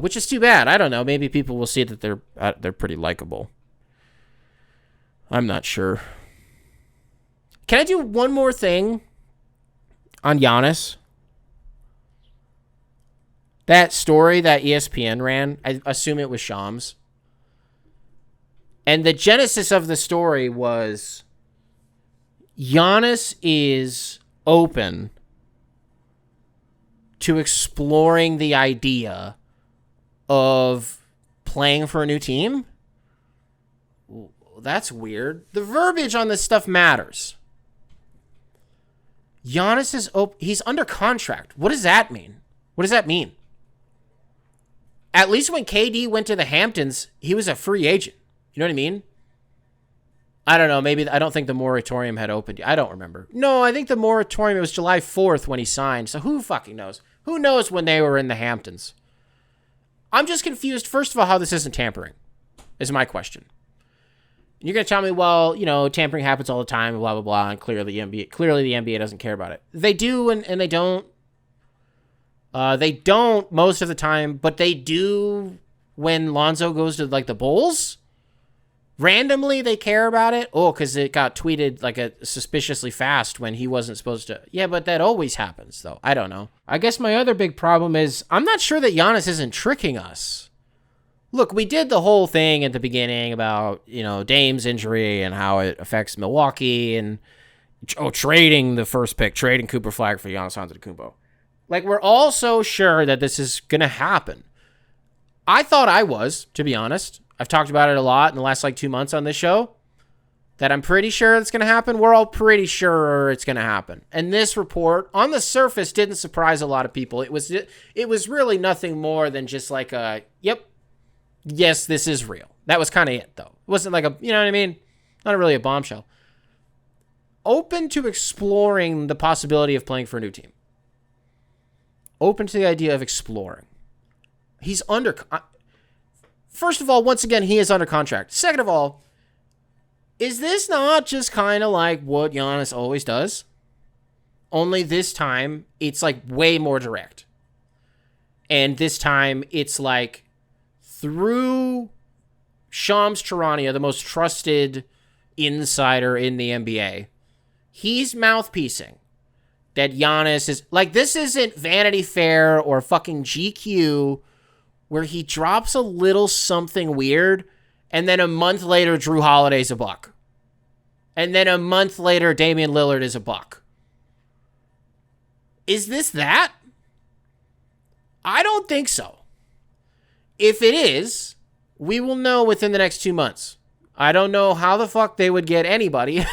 which is too bad. I don't know. Maybe people will see that they're pretty likable. I'm not sure. Can I do one more thing on Giannis? That story that ESPN ran, I assume it was Shams. And the genesis of the story was Giannis is open to exploring the idea of playing for a new team. That's weird. The verbiage on this stuff matters. Giannis is he's under contract. What does that mean? What does that mean? At least when KD went to the Hamptons, he was a free agent. You know what I mean? I don't know. Maybe I don't think the moratorium had opened. I don't remember. No, I think the moratorium, it was July 4th when he signed. So who fucking knows? Who knows when they were in the Hamptons? I'm just confused, first of all, how this isn't tampering, is my question. You're going to tell me, well, you know, tampering happens all the time, blah, blah, blah, and clearly the NBA doesn't care about it. They do and they don't. They don't most of the time, but they do when Lonzo goes to, the Bulls. Randomly, they care about it. Oh, because it got tweeted suspiciously fast when he wasn't supposed to. Yeah, but that always happens, though. I don't know. I guess my other big problem is I'm not sure that Giannis isn't tricking us. Look, we did the whole thing at the beginning about, Dame's injury and how it affects Milwaukee and, trading the first pick, trading Cooper Flag for Giannis Antetokounmpo. We're all so sure that this is going to happen. I thought I was, to be honest. I've talked about it a lot in the last 2 months on this show, that I'm pretty sure it's going to happen. We're all pretty sure it's going to happen. And this report, on the surface, didn't surprise a lot of people. It was really nothing more than just yep, yes, this is real. That was kind of it, though. It wasn't you know what I mean? Not really a bombshell. Open to exploring the possibility of playing for a new team. Open to the idea of exploring. He's First of all, once again, he is under contract. Second of all, is this not just kind of like what Giannis always does? Only this time, it's way more direct. And this time, it's through Shams Charania, the most trusted insider in the NBA, he's mouthpiecing that Giannis is... this isn't Vanity Fair or fucking GQ... where he drops a little something weird, and then a month later, Drew Holiday's a buck. And then a month later, Damian Lillard is a buck. Is this that? I don't think so. If it is, we will know within the next 2 months. I don't know how the fuck they would get anybody.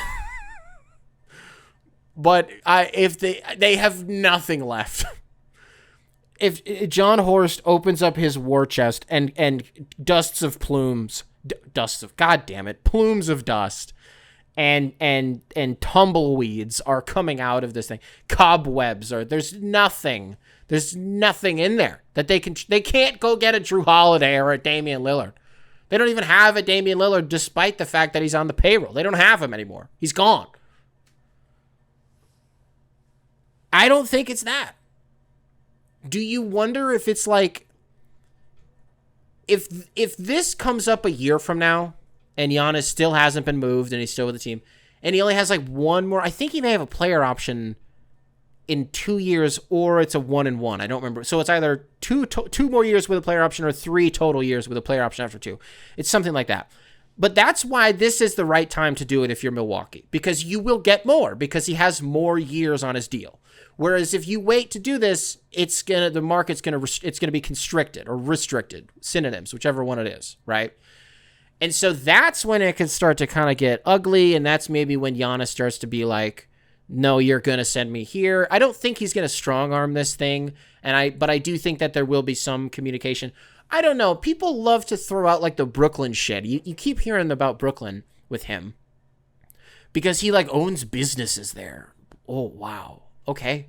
But if they have nothing left. If John Horst opens up his war chest and plumes of dust and tumbleweeds are coming out of this thing, cobwebs there's nothing in there that they can't go get a Drew Holiday or a Damian Lillard. They don't even have a Damian Lillard despite the fact that he's on the payroll. They don't have him anymore. He's gone. I don't think it's that. Do you wonder if it's if this comes up a year from now and Giannis still hasn't been moved and he's still with the team and he only has one more, I think he may have a player option in 2 years or it's a 1-and-1. I don't remember. So it's either two more years with a player option or 3 total years with a player option after 2. It's something like that. But that's why this is the right time to do it if you're Milwaukee, because you will get more because he has more years on his deal. Whereas if you wait to do this, the market's gonna be constricted or restricted, synonyms, whichever one it is, right? And so that's when it could start to kind of get ugly, and that's maybe when Giannis starts to be like, no, you're going to send me here. I don't think he's going to strong-arm this thing, but I do think that there will be some communication. I don't know. People love to throw out, like, the Brooklyn shit. You keep hearing about Brooklyn with him because he, like, owns businesses there. Oh, wow. Okay.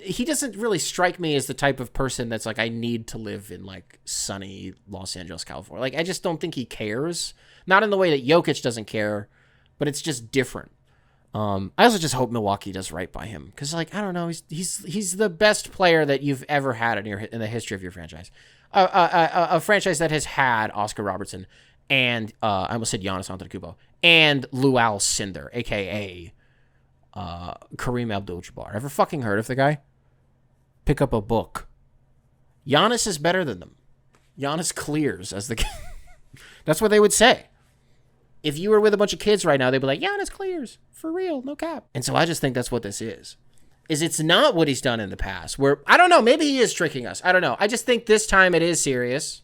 He doesn't really strike me as the type of person that's like, I need to live in, like, sunny Los Angeles, California. Like, I just don't think he cares. Not in the way that Jokic doesn't care, but it's just different. I also just hope Milwaukee does right by him because, like, I don't know, he's the best player that you've ever had in the history of your franchise. A franchise that has had Oscar Robertson and I almost said Giannis Antetokounmpo and Luau Cinder, aka Kareem Abdul-Jabbar. Ever fucking heard of the guy? Pick up a book. Giannis is better than them. Giannis clears as the. That's what they would say. If you were with a bunch of kids right now, they'd be like, Giannis clears. For real, no cap. And so I just think that's what this is. It's not what he's done in the past. Where, I don't know, maybe he is tricking us. I don't know. I just think this time it is serious.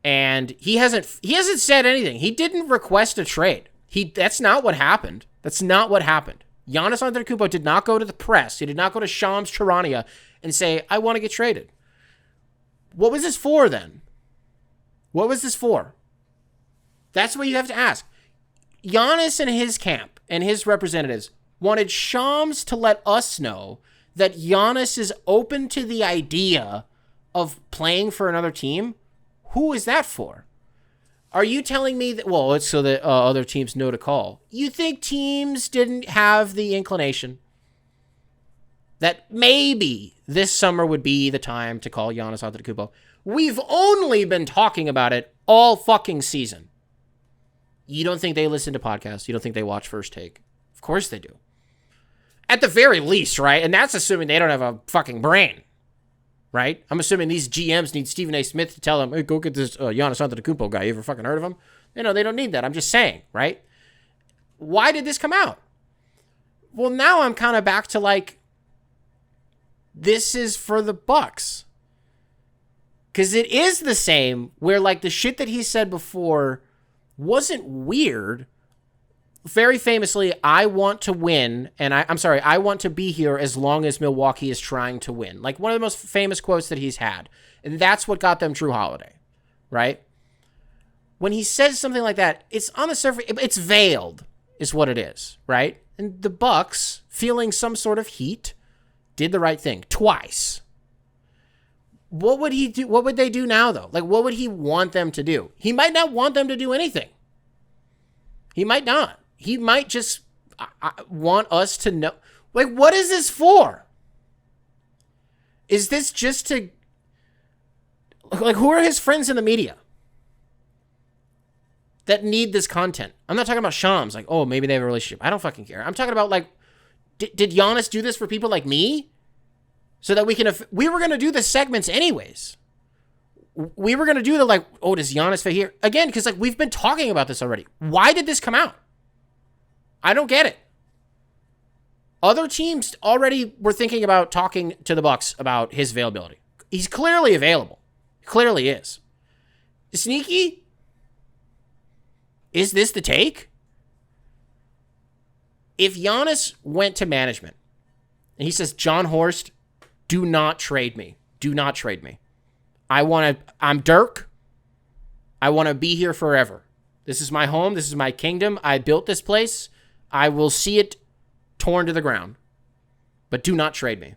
And he hasn't said anything. He didn't request a trade. That's not what happened. That's not what happened. Giannis Antetokounmpo did not go to the press. He did not go to Shams Charania and say, I want to get traded. What was this for then? What was this for? That's what you have to ask. Giannis and his camp and his representatives wanted Shams to let us know that Giannis is open to the idea of playing for another team. Who is that for? Are you telling me that, well, it's so that other teams know to call. You think teams didn't have the inclination that maybe this summer would be the time to call Giannis Antetokounmpo? We've only been talking about it all fucking season. You don't think they listen to podcasts? You don't think they watch First Take? Of course they do. At the very least, right? And that's assuming they don't have a fucking brain, right? I'm assuming these GMs need Stephen A. Smith to tell them, hey, go get this Giannis Antetokounmpo guy. You ever fucking heard of him? No, they don't need that. I'm just saying, right? Why did this come out? Well, now I'm kind of back to like, this is for the Bucks. Because it is the same where like the shit that he said before wasn't weird. Very famously, I want to win, and I want to be here as long as Milwaukee is trying to win. Like one of the most famous quotes that he's had. And that's what got them Drew Holiday, right? When he says something like that, it's on the surface, it's veiled, is what it is, right? And the Bucks, feeling some sort of heat, did the right thing twice. What would he do? What would they do now, though? Like, what would he want them to do? He might not want them to do anything. He might not. He might just want us to know. Like, what is this for? Is this just to... Like, who are his friends in the media that need this content? I'm not talking about Shams. Like, oh, maybe they have a relationship. I don't fucking care. I'm talking about, like, did Giannis do this for people like me? So that we can... We were going to do the segments anyways. We were going to do the, like, oh, does Giannis fit here? Again, because, like, we've been talking about this already. Why did this come out? I don't get it. Other teams already were thinking about talking to the Bucks about his availability. He's clearly available. Clearly is. Sneaky? Is this the take? If Giannis went to management and he says, John Horst, do not trade me. Do not trade me. I'm Dirk. I want to be here forever. This is my home. This is my kingdom. I built this place. I will see it torn to the ground. But do not trade me.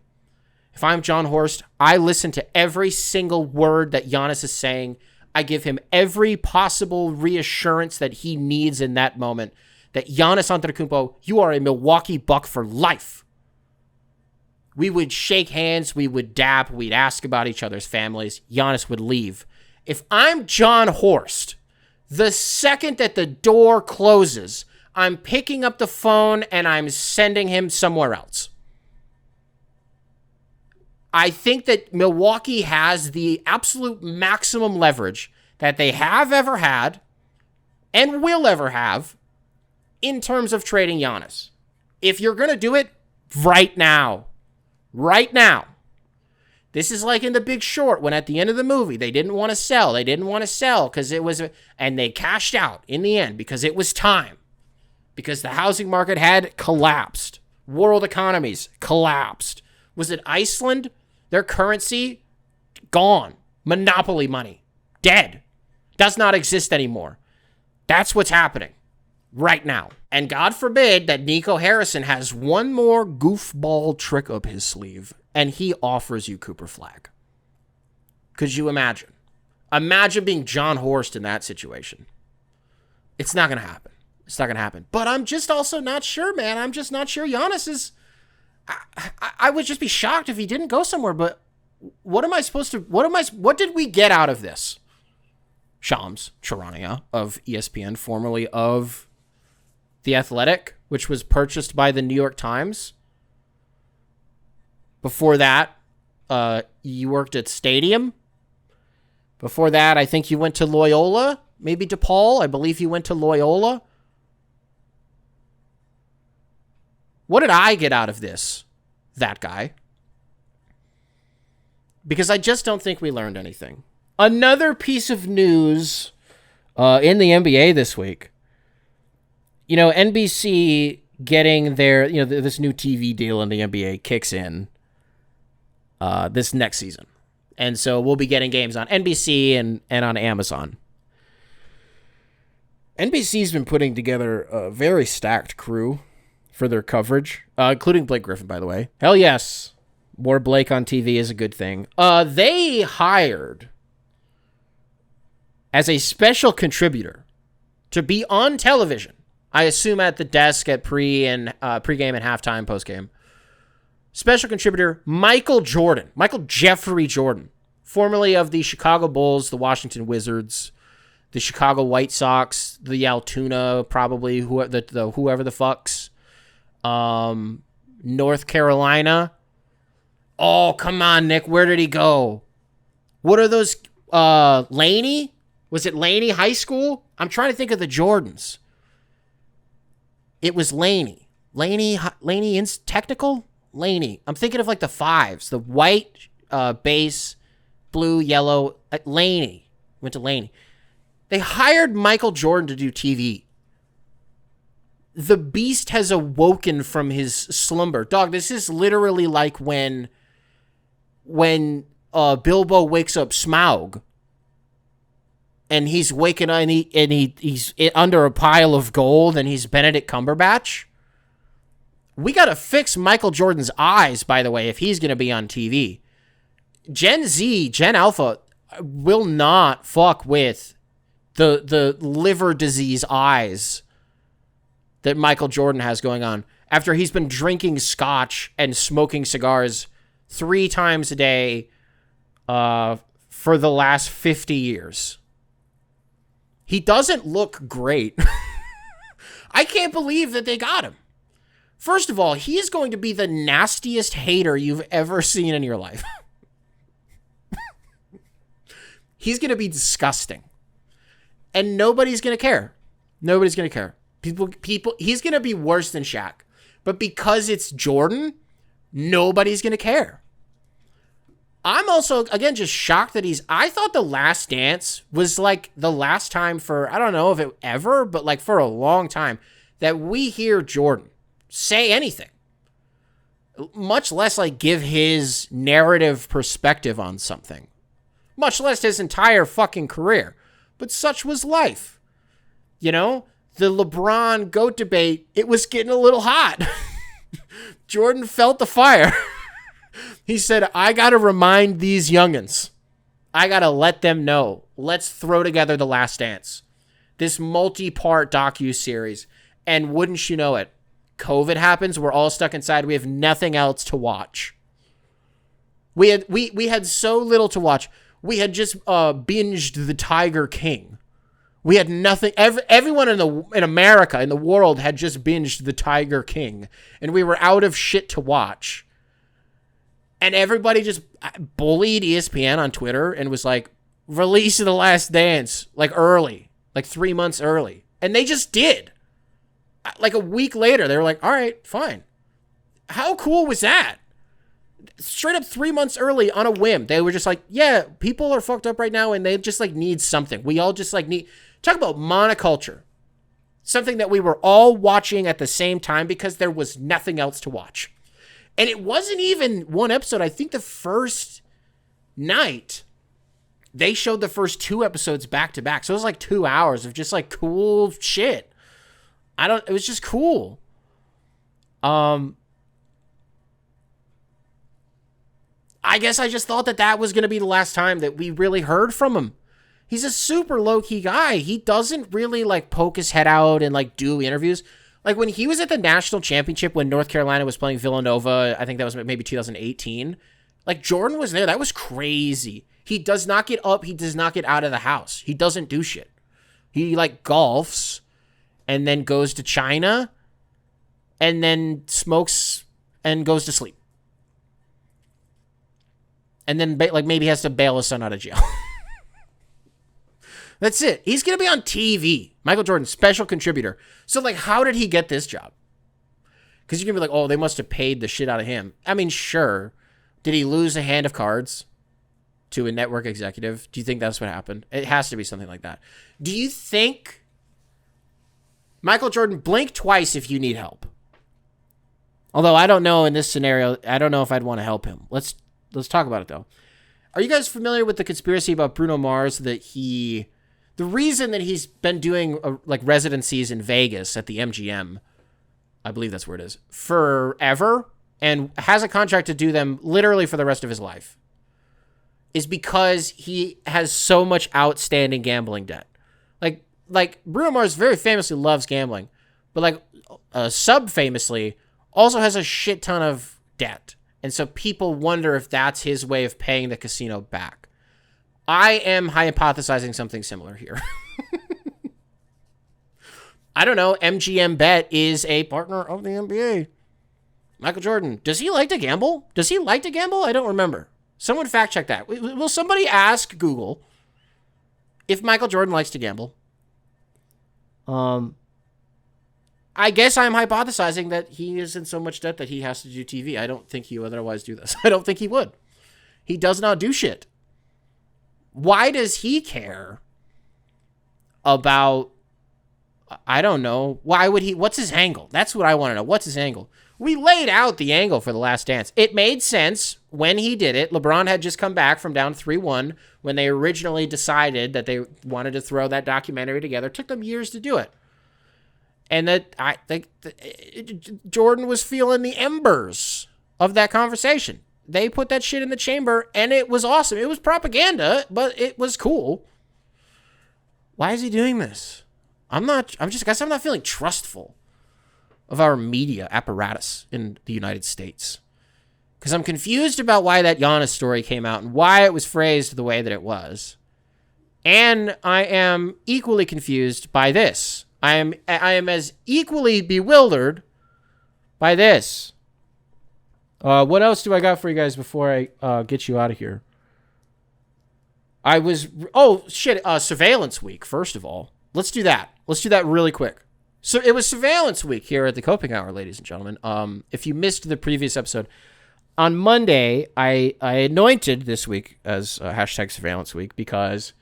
If I'm John Horst, I listen to every single word that Giannis is saying. I give him every possible reassurance that he needs in that moment. That Giannis Antetokounmpo, you are a Milwaukee Buck for life. We would shake hands, we would dap, we'd ask about each other's families. Giannis would leave. If I'm John Horst, the second that the door closes, I'm picking up the phone and I'm sending him somewhere else. I think that Milwaukee has the absolute maximum leverage that they have ever had and will ever have in terms of trading Giannis. If you're going to do it, right now. Right now. This is like in The Big Short when at the end of the movie, they didn't want to sell. They didn't want to sell because it was, and they cashed out in the end because it was time. Because the housing market had collapsed. World economies collapsed. Was it Iceland? Their currency? Gone. Monopoly money. Dead. Does not exist anymore. That's what's happening right now. And God forbid that Nico Harrison has one more goofball trick up his sleeve and he offers you Cooper Flagg. Could you imagine? Imagine being John Horst in that situation. It's not going to happen. It's not going to happen. But I'm just also not sure, man. I'm just not sure Giannis is... I would just be shocked if he didn't go somewhere, but what am I supposed to... What did we get out of this? Shams Charania of ESPN, formerly of The Athletic, which was purchased by the New York Times. Before that, you worked at Stadium. Before that, I think you went to Loyola, maybe DePaul. I believe you went to Loyola. What did I get out of this? That guy. Because I just don't think we learned anything. Another piece of news in the NBA this week. You know, NBC getting their, this new TV deal in the NBA kicks in this next season. And so we'll be getting games on NBC and on Amazon. NBC's been putting together a very stacked crew for their coverage, including Blake Griffin, by the way. Hell yes. More Blake on TV is a good thing. They hired as a special contributor to be on television. I assume at the desk at pregame and halftime, postgame. Special contributor Michael Jeffrey Jordan, formerly of the Chicago Bulls, the Washington Wizards, the Chicago White Sox, the Altoona, probably whoever the fucks, North Carolina. Oh, come on, Nick. Where did he go? What are those? Laney? Was it Laney High School? I'm trying to think of the Jordans. It was Laney. Laney Technical? Laney. I'm thinking of like the fives. The white base, blue, yellow. Laney. Went to Laney. They hired Michael Jordan to do TV. The beast has awoken from his slumber. Dog, this is literally like when Bilbo wakes up Smaug. And he's waking up and he's under a pile of gold and he's Benedict Cumberbatch. We got to fix Michael Jordan's eyes, by the way, if he's going to be on TV. Gen Alpha will not fuck with the liver disease eyes that Michael Jordan has going on after he's been drinking scotch and smoking cigars 3 times a day for the last 50 years. He doesn't look great. I can't believe that they got him. First of all, he is going to be the nastiest hater you've ever seen in your life. He's going to be disgusting. And nobody's going to care. Nobody's going to care. People, he's going to be worse than Shaq. But because it's Jordan, nobody's going to care. I'm also, again, just shocked that I thought The Last Dance was like the last time for, I don't know if it ever, but like for a long time, that we hear Jordan say anything. Much less like give his narrative perspective on something. Much less his entire fucking career. But such was life. You know, the LeBron GOAT debate, it was getting a little hot. Jordan felt the fire. He said, I got to remind these youngins. I got to let them know. Let's throw together The Last Dance. This multi-part docu-series. And wouldn't you know it, COVID happens. We're all stuck inside. We have nothing else to watch. We had so little to watch. We had just binged The Tiger King. We had nothing. Everyone in America, in the world, had just binged The Tiger King. And we were out of shit to watch. And everybody just bullied ESPN on Twitter and was like, release The Last Dance, like early, like 3 months early. And they just did. Like a week later, they were like, all right, fine. How cool was that? straight up 3 months early on a whim. They were just like, yeah, people are fucked up right now and they just like need something. We all just like need, talk about monoculture. Something that we were all watching at the same time because there was nothing else to watch. And it wasn't even one episode. I think the first night they showed the first 2 episodes back to back. So it was like 2 hours of just like cool shit. It was just cool. I guess I just thought that was going to be the last time that we really heard from him. He's a super low-key guy. He doesn't really like poke his head out and like do interviews. Like when he was at the national championship when North Carolina was playing Villanova, I think that was maybe 2018. Like Jordan was there. That was crazy. He does not get up. He does not get out of the house. He doesn't do shit. He like golfs and then goes to China and then smokes and goes to sleep. And then like maybe has to bail his son out of jail. That's it. He's going to be on TV. Michael Jordan, special contributor. So like, how did he get this job? Because you're going to be like, oh, they must have paid the shit out of him. I mean, sure. Did he lose a hand of cards to a network executive? Do you think that's what happened? It has to be something like that. Do you think Michael Jordan, blink twice if you need help? Although I don't know in this scenario, I don't know if I'd want to help him. Let's talk about it though. Are you guys familiar with the conspiracy about Bruno Mars that the reason that he's been doing like residencies in Vegas at the MGM, I believe that's where it is, forever, and has a contract to do them literally for the rest of his life, is because he has so much outstanding gambling debt. Like Bruno Mars very famously loves gambling, but like sub-famously also has a shit ton of debt. And so people wonder if that's his way of paying the casino back. I am hypothesizing something similar here. I don't know. MGM Bet is a partner of the NBA. Michael Jordan, does he like to gamble? I don't remember. Someone fact check that. Will somebody ask Google if Michael Jordan likes to gamble? I guess I'm hypothesizing that he is in so much debt that he has to do TV. I don't think he would otherwise do this. I don't think he would. He does not do shit. Why does he care about, I don't know. Why would he, what's his angle? That's what I want to know. What's his angle? We laid out the angle for The Last Dance. It made sense when he did it. LeBron had just come back from down 3-1 when they originally decided that they wanted to throw that documentary together. It took them years to do it. And that I think Jordan was feeling the embers of that conversation. They put that shit in the chamber, and it was awesome. It was propaganda, but it was cool. Why is he doing this? I'm not feeling trustful of our media apparatus in the United States. Because I'm confused about why that Giannis story came out and why it was phrased the way that it was. And I am equally confused by this. I am as equally bewildered by this. What else do I got for you guys before I get you out of here? Surveillance week, first of all. Let's do that. Let's do that really quick. So it was surveillance week here at the Coping Hour, ladies and gentlemen. If you missed the previous episode, on Monday, I anointed this week as hashtag surveillance week because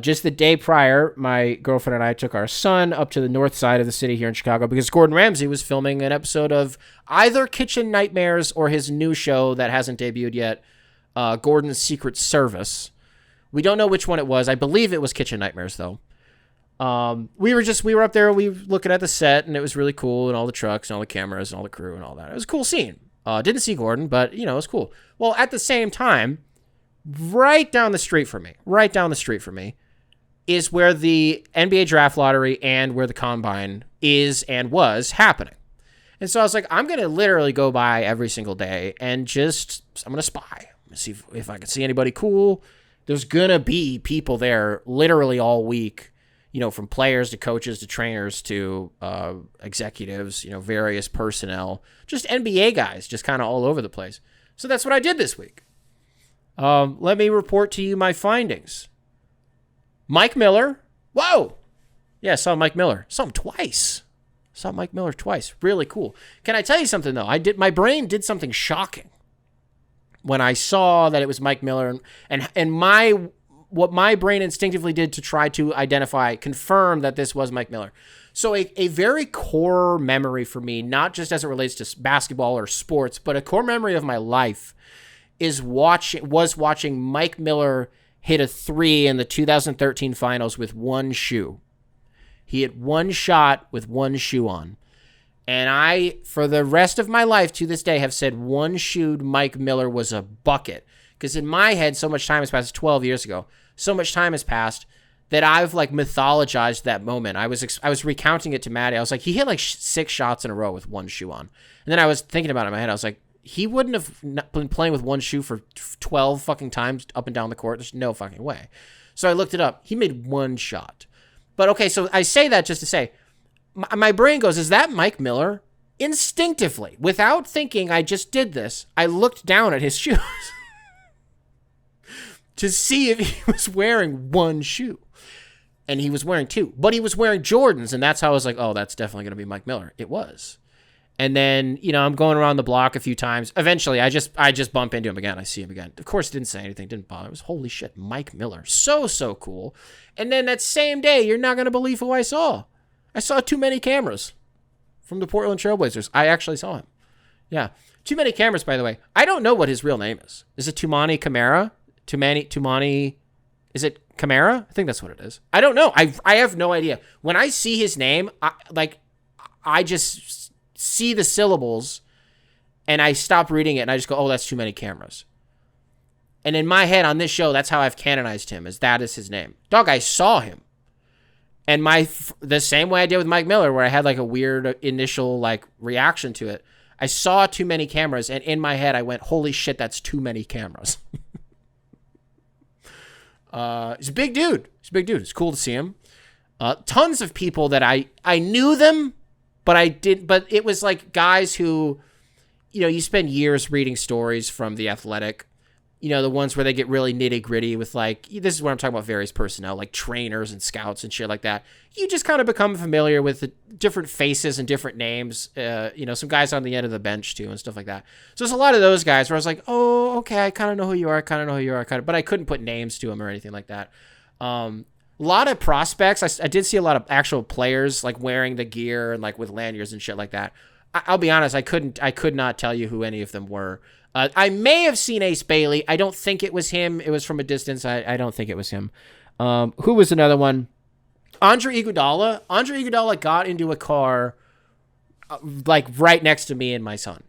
just the day prior, my girlfriend and I took our son up to the north side of the city here in Chicago because Gordon Ramsay was filming an episode of either Kitchen Nightmares or his new show that hasn't debuted yet, Gordon's Secret Service. We don't know which one it was. I believe it was Kitchen Nightmares, though. We were up there, we were looking at the set, and it was really cool, and all the trucks, and all the cameras, and all the crew, and all that. It was a cool scene. Didn't see Gordon, but, it was cool. Well, at the same time, right down the street from me, is where the NBA draft lottery and where the combine is and was happening. And so I was like, I'm going to literally go by every single day and I'm going to spy. I'm going to see if I can see anybody cool. There's going to be people there literally all week, from players to coaches to trainers to executives, various personnel, just NBA guys, just kind of all over the place. So that's what I did this week. Let me report to you my findings. Mike Miller. Whoa. Yeah, I saw Mike Miller. Saw him twice. Saw Mike Miller twice. Really cool. Can I tell you something, though? My brain did something shocking. when I saw that it was Mike Miller, and what my brain instinctively did to try to confirm that this was Mike Miller. So a very core memory for me, not just as it relates to basketball or sports, but a core memory of my life was watching Mike Miller hit a 3 in the 2013 finals with one shoe. He hit one shot with one shoe on. And I, for the rest of my life to this day, have said one-shoed Mike Miller was a bucket. Because in my head, so much time has passed, 12 years ago, so much time has passed that I've like mythologized that moment. I was recounting it to Maddie. I was like, he hit like 6 shots in a row with one shoe on. And then I was thinking about it in my head. I was like, he wouldn't have been playing with one shoe for 12 fucking times up and down the court. There's no fucking way. So I looked it up. He made one shot. But okay, so I say that just to say, my brain goes, is that Mike Miller? Instinctively, without thinking, I just did this. I looked down at his shoes to see if he was wearing one shoe. And he was wearing 2. But he was wearing Jordans, and that's how I was like, oh, that's definitely going to be Mike Miller. It was. And then, I'm going around the block a few times. Eventually, I just bump into him again. I see him again. Of course, didn't say anything. Didn't bother. It was, holy shit, Mike Miller. So cool. And then that same day, you're not going to believe who I saw. I saw Too Many Cameras from the Portland Trailblazers. I actually saw him. Yeah. Too Many Cameras, by the way. I don't know what his real name is. Is it Tumani Kamara? Tumani. Is it Kamara? I think that's what it is. I don't know. I have no idea. When I see his name, I just see the syllables and I stop reading it and I just go, oh, that's Too Many Cameras. And in my head on this show, that's how I've canonized him, as that is his name. Dog, I saw him. And the same way I did with Mike Miller, where I had like a weird initial like reaction to it, I saw Too Many Cameras, and in my head I went, holy shit, that's too many cameras. He's a big dude. It's cool to see him. Tons of people that I knew them, but it was like guys who, you spend years reading stories from The Athletic, the ones where they get really nitty gritty with like, this is where I'm talking about various personnel, like trainers and scouts and shit like that. You just kind of become familiar with the different faces and different names, some guys on the end of the bench too and stuff like that. So there's a lot of those guys where I was like, oh, okay, I kind of know who you are. But I couldn't put names to them or anything like that. A lot of prospects. I did see a lot of actual players like wearing the gear and like with lanyards and shit like that. I'll be honest. I could not tell you who any of them were. I may have seen Ace Bailey. I don't think it was him. It was from a distance. I don't think it was him. Who was another one? Andre Iguodala. Andre Iguodala got into a car like right next to me and my son.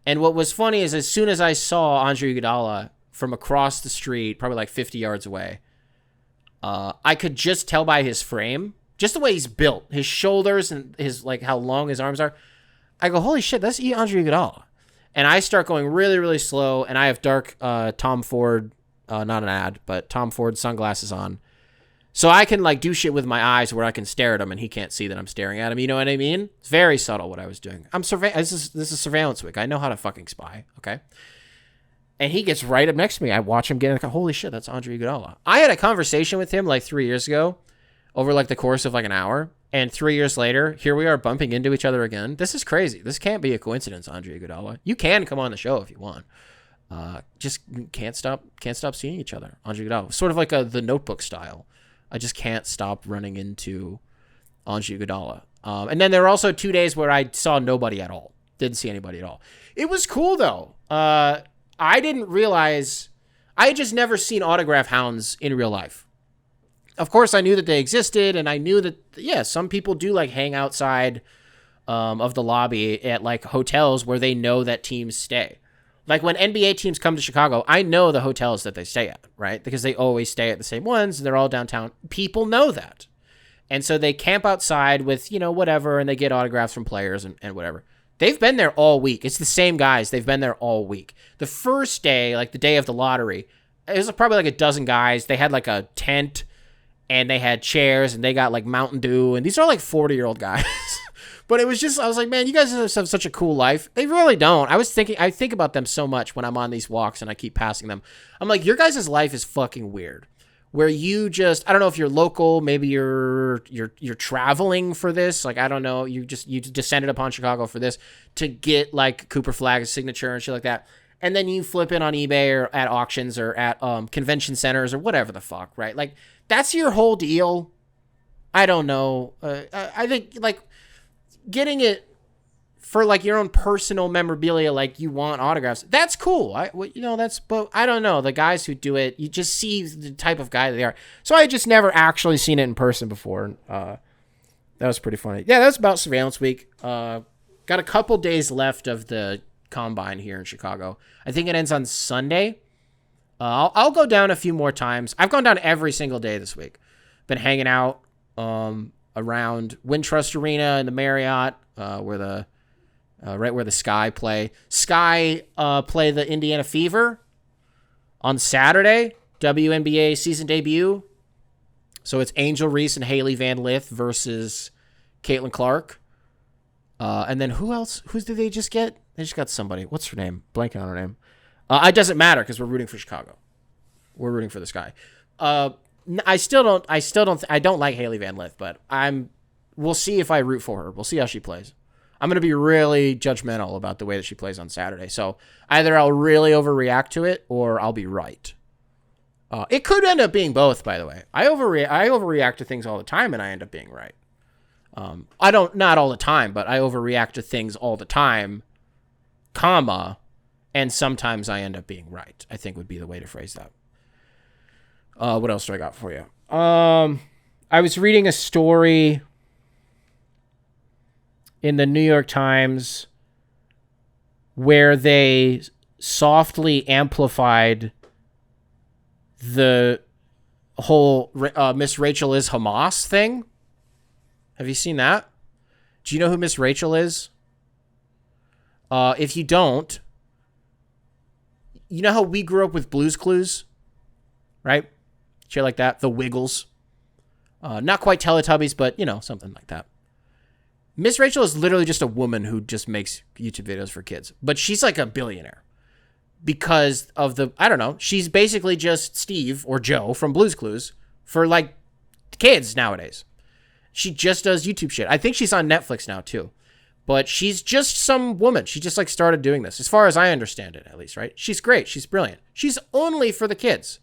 And what was funny is as soon as I saw Andre Iguodala from across the street, probably like 50 yards away, I could just tell by his frame, just the way he's built, his shoulders and his like how long his arms are. I go, holy shit, that's Andre Iguodala. And I start going really, really slow, and I have dark Tom Ford, not an ad, but Tom Ford sunglasses on. So I can like do shit with my eyes where I can stare at him and he can't see that I'm staring at him. You know what I mean? It's very subtle what I was doing. This is surveillance week. I know how to fucking spy, okay? And he gets right up next to me. I watch him get like, holy shit, that's Andre Iguodala. I had a conversation with him like 3 years ago over like the course of like an hour. And 3 years later, here we are bumping into each other again. This is crazy. This can't be a coincidence, Andre Iguodala. You can come on the show if you want. Just can't stop seeing each other. Andre Iguodala, sort of like the Notebook style. I just can't stop running into Andre Iguodala. And then there were also 2 days where I saw nobody at all. Didn't see anybody at all. It was cool though. I didn't realize I had just never seen autograph hounds in real life. Of course, I knew that they existed, and I knew that, yeah, some people do like hang outside of the lobby at like hotels where they know that teams stay. Like when NBA teams come to Chicago, I know the hotels that they stay at, right? Because they always stay at the same ones, and they're all downtown. People know that. And so they camp outside with, whatever, and they get autographs from players and whatever. They've been there all week. It's the same guys. They've been there all week. The first day, like the day of the lottery, it was probably like a dozen guys. They had like a tent, and they had chairs, and they got like Mountain Dew, and these are like 40-year-old guys. But it was just, I was like, man, you guys have such a cool life. They really don't. I think about them so much when I'm on these walks and I keep passing them. I'm like, your guys' life is fucking weird. Where you just, I don't know if you're local, maybe you're traveling for this. Like, I don't know, you descended upon Chicago for this to get like Cooper Flagg's signature and shit like that. and then you flip it on eBay or at auctions or at convention centers or whatever the fuck, right? Like, that's your whole deal. I don't know. I think, like, getting it for, like, your own personal memorabilia, like, you want autographs, that's cool. But I don't know. The guys who do it, you just see the type of guy they are. So I just never actually seen it in person before. That was pretty funny. Yeah, that's about surveillance week. Got a couple days left of the combine here in Chicago. I think it ends on Sunday. I'll go down a few more times. I've gone down every single day this week. Been hanging out around Wintrust Arena in the Marriott, where the right where the Sky play. Sky play the Indiana Fever on Saturday, WNBA season debut. So it's Angel Reese and Haley Van Lith versus Caitlin Clark. And then who else? Who did they just get? They just got somebody. What's her name? Blanking on her name. It doesn't matter because we're rooting for Chicago. We're rooting for the Sky. I don't like Haley Van Lith, but we'll see if I root for her. We'll see how she plays. I'm going to be really judgmental about the way that she plays on Saturday. So either I'll really overreact to it or I'll be right. It could end up being both, by the way. I overreact to things all the time and I end up being right. Not all the time, but I overreact to things all the time, and sometimes I end up being right, I think would be the way to phrase that. What else do I got for you? I was reading a story in the New York Times where they softly amplified the whole Miss Rachel is Hamas thing. Have you seen that? Do you know who Miss Rachel is? If you don't, you know how we grew up with Blue's Clues, right? Shit like that. The Wiggles. Not quite Teletubbies, but, something like that. Miss Rachel is literally just a woman who just makes YouTube videos for kids. But she's like a billionaire. Because of she's basically just Steve or Joe from Blue's Clues for, like, kids nowadays. She just does YouTube shit. I think she's on Netflix now, too. But she's just some woman. She just, like, started doing this, as far as I understand it, at least, right? She's great. She's brilliant. She's only for the kids.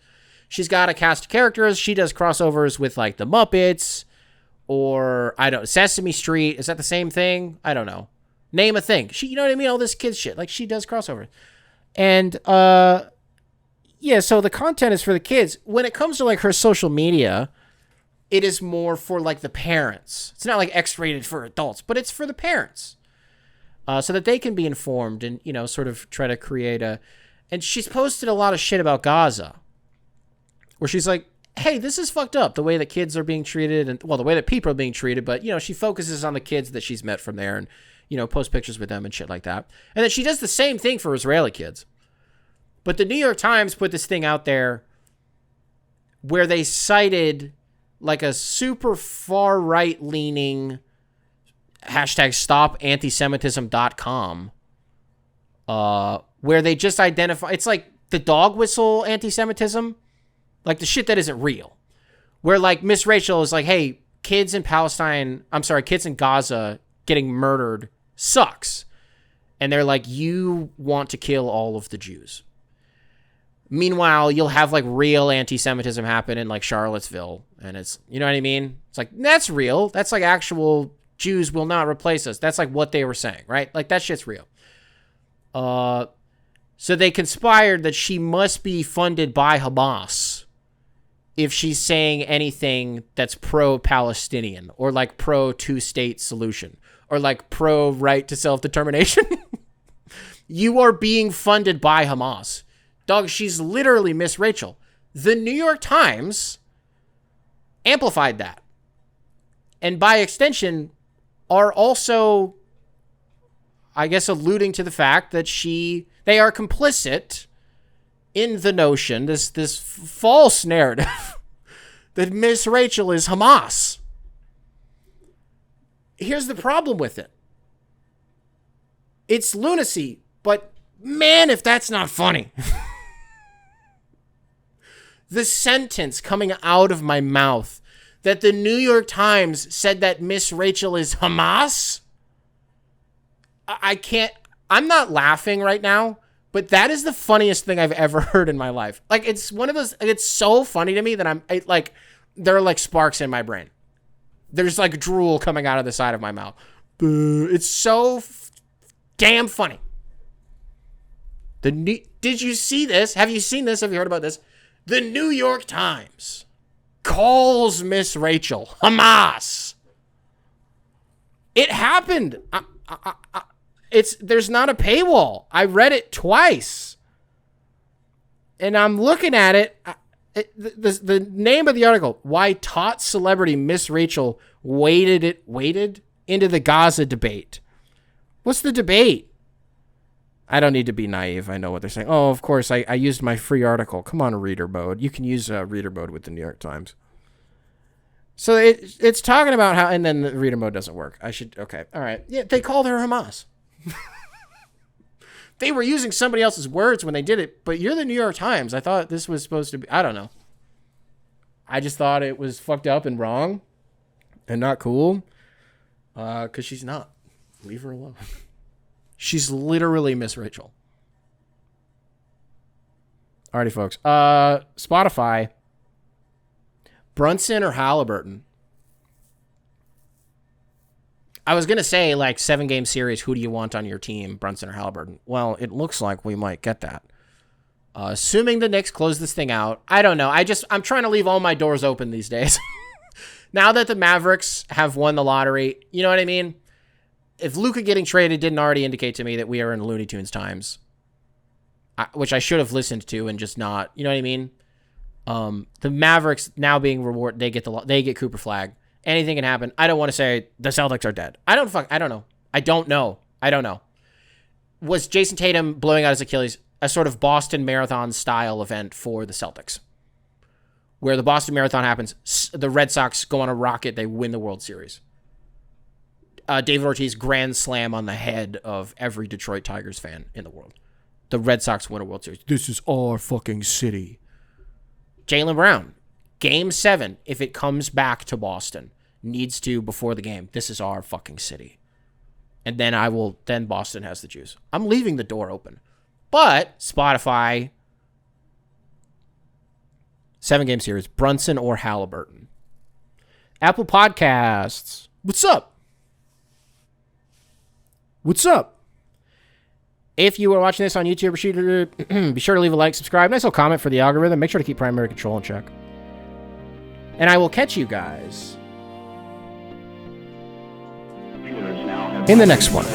She's got a cast of characters. She does crossovers with, like, the Muppets or, Sesame Street. Is that the same thing? I don't know. Name a thing. She, you know what I mean? All this kids shit. Like, she does crossovers. And, yeah, so the content is for the kids. When it comes to, like, her social media, it is more for, like, the parents. It's not, like, X-rated for adults, but it's for the parents. So that they can be informed and, sort of try to create and she's posted a lot of shit about Gaza. Where she's like, hey, this is fucked up, the way that kids are being treated, and, well, the way that people are being treated, but, she focuses on the kids that she's met from there and, post pictures with them and shit like that. And then she does the same thing for Israeli kids. But the New York Times put this thing out there where they cited, like, a super far right-leaning #StopAntisemitism.com, where they just identify, it's like the dog whistle anti-Semitism, like the shit that isn't real, where, like, Miss Rachel is like, hey, kids in Gaza getting murdered sucks. And they're like, you want to kill all of the Jews. Meanwhile, you'll have, like, real anti-Semitism happen in, like, Charlottesville. And it's, you know what I mean? It's like, that's real. That's, like, actual Jews will not replace us. That's, like, what they were saying, right? Like, that shit's real. So they conspired that she must be funded by Hamas if she's saying anything that's pro-Palestinian or, like, pro-two-state solution or, like, pro-right to self-determination. You are being funded by Hamas. Dog, she's literally Miss Rachel. The New York Times amplified that. And by extension, are also, I guess, alluding to the fact that they are complicit in the notion, this false narrative, that Miss Rachel is Hamas. Here's the problem with it. It's lunacy, but man, if that's not funny. The sentence coming out of my mouth that the New York Times said that Miss Rachel is Hamas, I can't, I'm not laughing right now, But that is the funniest thing I've ever heard in my life. Like, it's one of those, it's so funny to me that there are like sparks in my brain. There's like drool coming out of the side of my mouth. It's so damn funny. Did you see this? Have you seen this? Have you heard about this? The New York Times calls Miss Rachel Hamas. It happened. There's not a paywall. I read it twice. And I'm looking at it. The name of the article, why tot celebrity Miss Rachel waded into the Gaza debate. What's the debate? I don't need to be naive. I know what they're saying. Oh, of course, I used my free article. Come on, reader mode. You can use reader mode with the New York Times. So it's talking about how, and then the reader mode doesn't work. Okay, all right. Yeah, they called her Hamas. They were using somebody else's words when they did it, but you're the New York Times. I thought this was supposed to be, I don't know. I just thought it was fucked up and wrong and not cool. Because she's not. Leave her alone. She's literally Miss Rachel. Alrighty, folks. Spotify. Brunson or Haliburton? I was going to say, like, 7-game series, who do you want on your team, Brunson or Haliburton? Well, it looks like we might get that. Assuming the Knicks close this thing out. I don't know. I'm trying to leave all my doors open these days. Now that the Mavericks have won the lottery, you know what I mean? If Luka getting traded didn't already indicate to me that we are in Looney Tunes times, which I should have listened to and just not, you know what I mean? The Mavericks now being rewarded, they get Cooper Flag. Anything can happen. I don't want to say the Celtics are dead. I don't know. I don't know. Was Jason Tatum blowing out his Achilles a sort of Boston Marathon style event for the Celtics? Where the Boston Marathon happens, the Red Sox go on a rocket, they win the World Series. David Ortiz grand slam on the head of every Detroit Tigers fan in the world. The Red Sox win a World Series. This is our fucking city. Jalen Brown, Game 7, if it comes back to Boston, needs to, before the game, this is our fucking city. And then Boston has the juice. I'm leaving the door open. But Spotify, 7-game series, Brunson or Haliburton. Apple Podcasts, what's up? What's up? If you are watching this on YouTube, be sure to leave a like, subscribe, nice little comment for the algorithm. Make sure to keep primary control in check. And I will catch you guys in the next one.